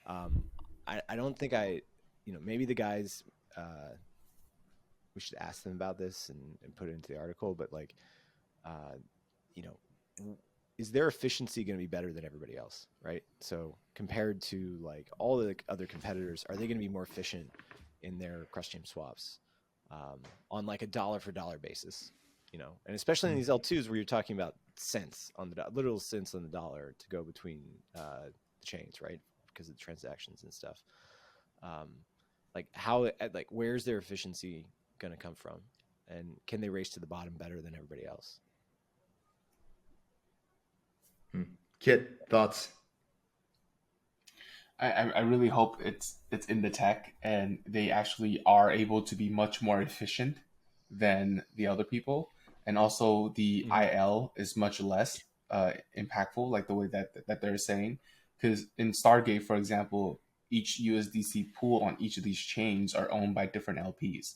I don't think maybe the guys, we should ask them about this and put it into the article, but like, is their efficiency going to be better than everybody else, right? So compared to like all the other competitors, are they going to be more efficient in their cross-chain swaps on like a dollar for dollar basis? And especially in these L2s where you're talking about cents on the literal cents on the dollar to go between the chains, right? Because of the transactions and stuff. Like where's their efficiency going to come from? And can they race to the bottom better than everybody else? Kit, thoughts? I really hope it's in the tech and they actually are able to be much more efficient than the other people. And also the IL is much less impactful, like the way that they're saying. Because in Stargate, for example, each USDC pool on each of these chains are owned by different LPs.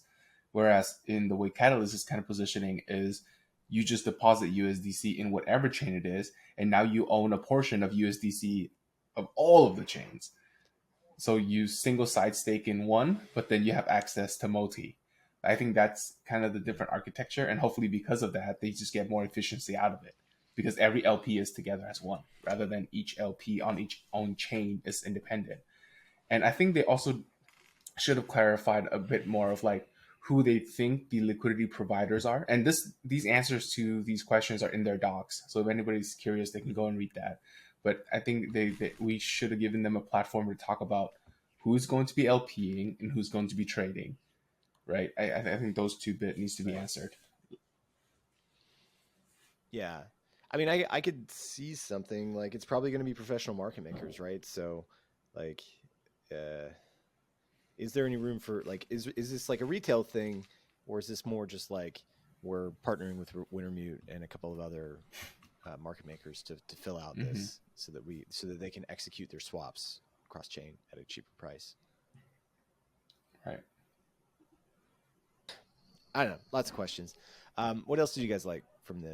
Whereas in the way Catalyst is kind of positioning is you just deposit USDC in whatever chain it is, and now you own a portion of USDC of all of the chains. So you single side stake in one, but then you have access to multi. I think that's kind of the different architecture, and hopefully because of that, they just get more efficiency out of it. because every LP is together as one, rather than each LP on each own chain is independent. And I think they also should have clarified a bit more of like who they think the liquidity providers are. And these answers to these questions are in their docs. So if anybody's curious, they can go and read that. But I think we should have given them a platform to talk about who's going to be LPing and who's going to be trading, right? I think those two bit needs to be answered. Yeah. I mean, I could see something like it's probably going to be professional market makers, right? So like, is there any room for like, is this like a retail thing, or is this more just like we're partnering with Wintermute and a couple of other market makers to fill out this so that they can execute their swaps cross chain at a cheaper price? Right. I don't know. Lots of questions. What else did you guys like from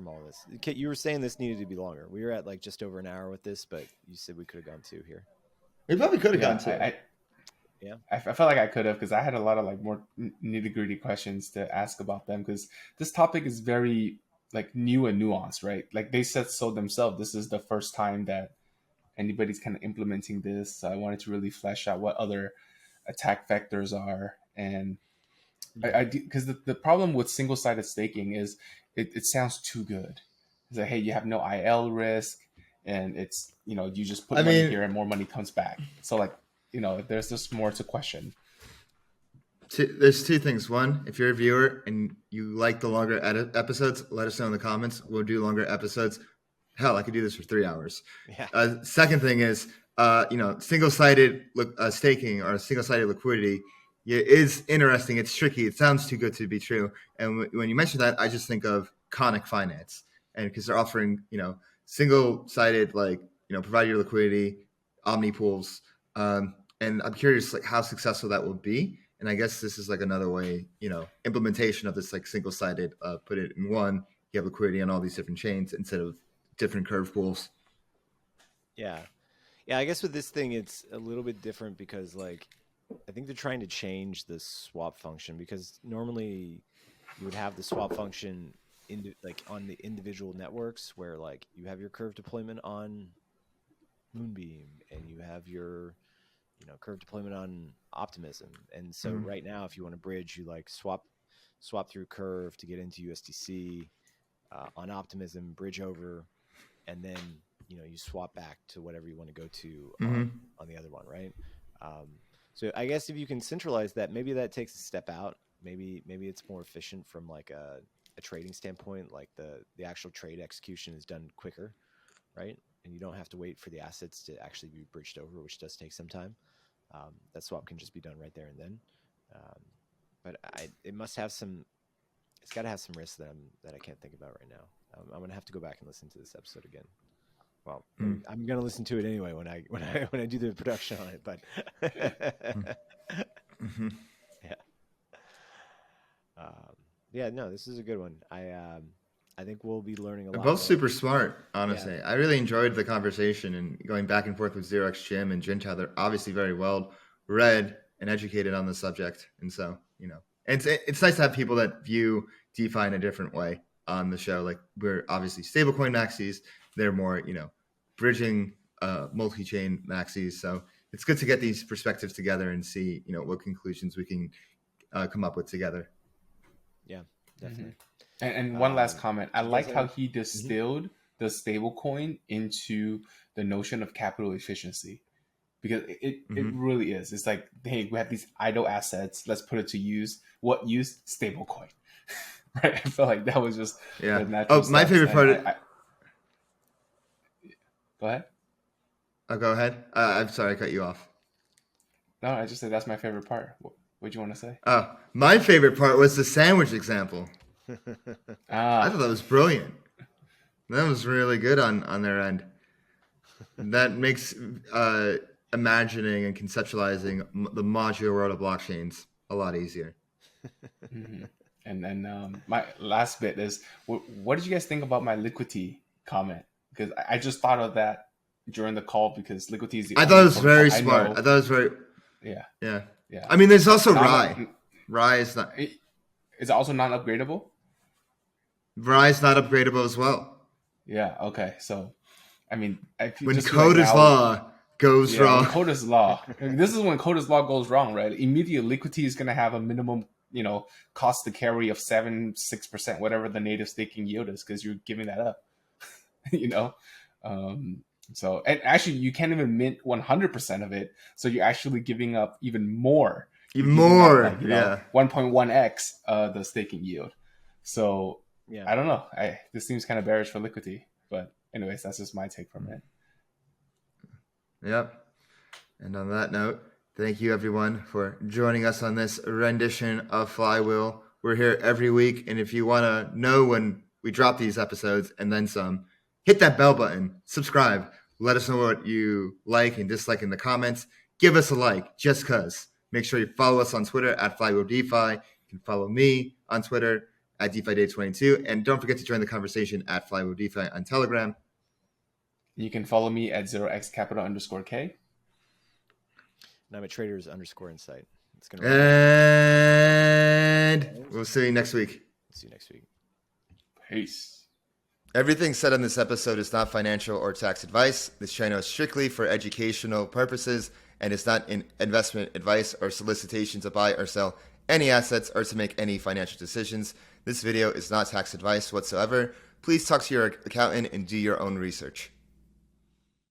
all of this? Kit, you were saying this needed to be longer. We were at like just over an hour with this, but you said we could have gone 2 here. We probably could have gone 2. I felt like I could have, because I had a lot of like more nitty gritty questions to ask about them, because this topic is very like new and nuanced, right? Like they said so themselves. This is the first time that anybody's kind of implementing this. So I wanted to really flesh out what other attack vectors are. And I do, because the problem with single-sided staking is it sounds too good. It's like, hey, you have no IL risk, and it's, you just put money here and more money comes back. So like, there's just more to question. There's 2 things. One, if you're a viewer and you like the longer episodes, let us know in the comments. We'll do longer episodes. Hell, I could do this for 3 hours. Yeah. Second thing is, single-sided staking or single-sided liquidity is interesting. It's tricky. It sounds too good to be true. And when you mention that, I just think of Conic Finance, and because they're offering, single-sided, provide your liquidity, omni pools. And I'm curious, like, how successful that will be. And I guess this is like another way, implementation of this like single-sided, put it in one, you have liquidity on all these different chains instead of different curve pools. Yeah. I guess with this thing, it's a little bit different because like, I think they're trying to change the swap function, because normally you would have the swap function on the individual networks where like you have your curve deployment on Moonbeam and you have your curve deployment on Optimism. And so right now, if you want to bridge, you like swap through curve to get into USDC on Optimism, bridge over, and then you swap back to whatever you want to go to on the other one, right? So I guess if you can centralize that, maybe that takes a step out. Maybe it's more efficient from like a trading standpoint. Like the actual trade execution is done quicker, right? And you don't have to wait for the assets to actually be bridged over, which does take some time. That swap can just be done right there and then. But it must have some. It's got to have some risks that I can't think about right now. I'm gonna have to go back and listen to this episode again. Well, I'm gonna listen to it anyway when I do the production on it. But yeah, no, this is a good one. I think we'll be learning a lot. They're both super smart, honestly. Yeah. I really enjoyed the conversation and going back and forth with Xerox Jim and Jintao. They're obviously very well read and educated on the subject, and so it's nice to have people that view DeFi in a different way on the show. Like, we're obviously stablecoin maxis. They're more, bridging multi-chain maxis. So it's good to get these perspectives together and see, what conclusions we can come up with together. Yeah, definitely. And one last comment. I like how he distilled the stablecoin into the notion of capital efficiency, because it really is. It's like, hey, we have these idle assets. Let's put it to use. What use? Stablecoin. Right? I feel like that was just the natural my favorite part. Go ahead. Oh, go ahead. I'm sorry, I cut you off. No, I just said that's my favorite part. What'd you want to say? Oh, my favorite part was the sandwich example. I thought that was brilliant. That was really good on their end. That makes imagining and conceptualizing the modular world of blockchains a lot easier. And then my last bit is, what did you guys think about my Liquidity comment? Because I just thought of that during the call, because Liquidity is I thought it was very smart. I thought it was very... Yeah. I mean, there's also Rye. Rye is not... Is it also non-upgradable? Rye is not upgradable as well. Yeah. Okay. So, I mean, if you When just code right is now- law goes yeah, wrong. when code is law. This is when code is law goes wrong, right? Immediately, Liquidity is going to have a minimum, cost to carry of 6%, whatever the native staking yield is, because you're giving that up. you know, so and actually, you can't even mint 100% of it, so you're actually giving up even more. Even You're giving more, up, yeah. 1.1x the staking yield. So Yeah. I don't know. This seems kind of bearish for Liquidity, but anyways, that's just my take from it. Yep. And on that note, thank you everyone for joining us on this rendition of Flywheel. We're here every week, and if you want to know when we drop these episodes and then some, hit that bell button, subscribe, let us know what you like and dislike in the comments. Give us a like, just cause. Make sure you follow us on Twitter at FlywheelDeFi. You can follow me on Twitter at DeFiDay22, and don't forget to join the conversation at FlywheelDeFi on Telegram. You can follow me at 0xcapital_K. And I'm at traders_insight. It's gonna. And we'll see you next week. See you next week. Peace. Everything said on this episode is not financial or tax advice. This channel is strictly for educational purposes and is not an investment advice or solicitation to buy or sell any assets or to make any financial decisions. This video is not tax advice whatsoever. Please talk to your accountant and do your own research.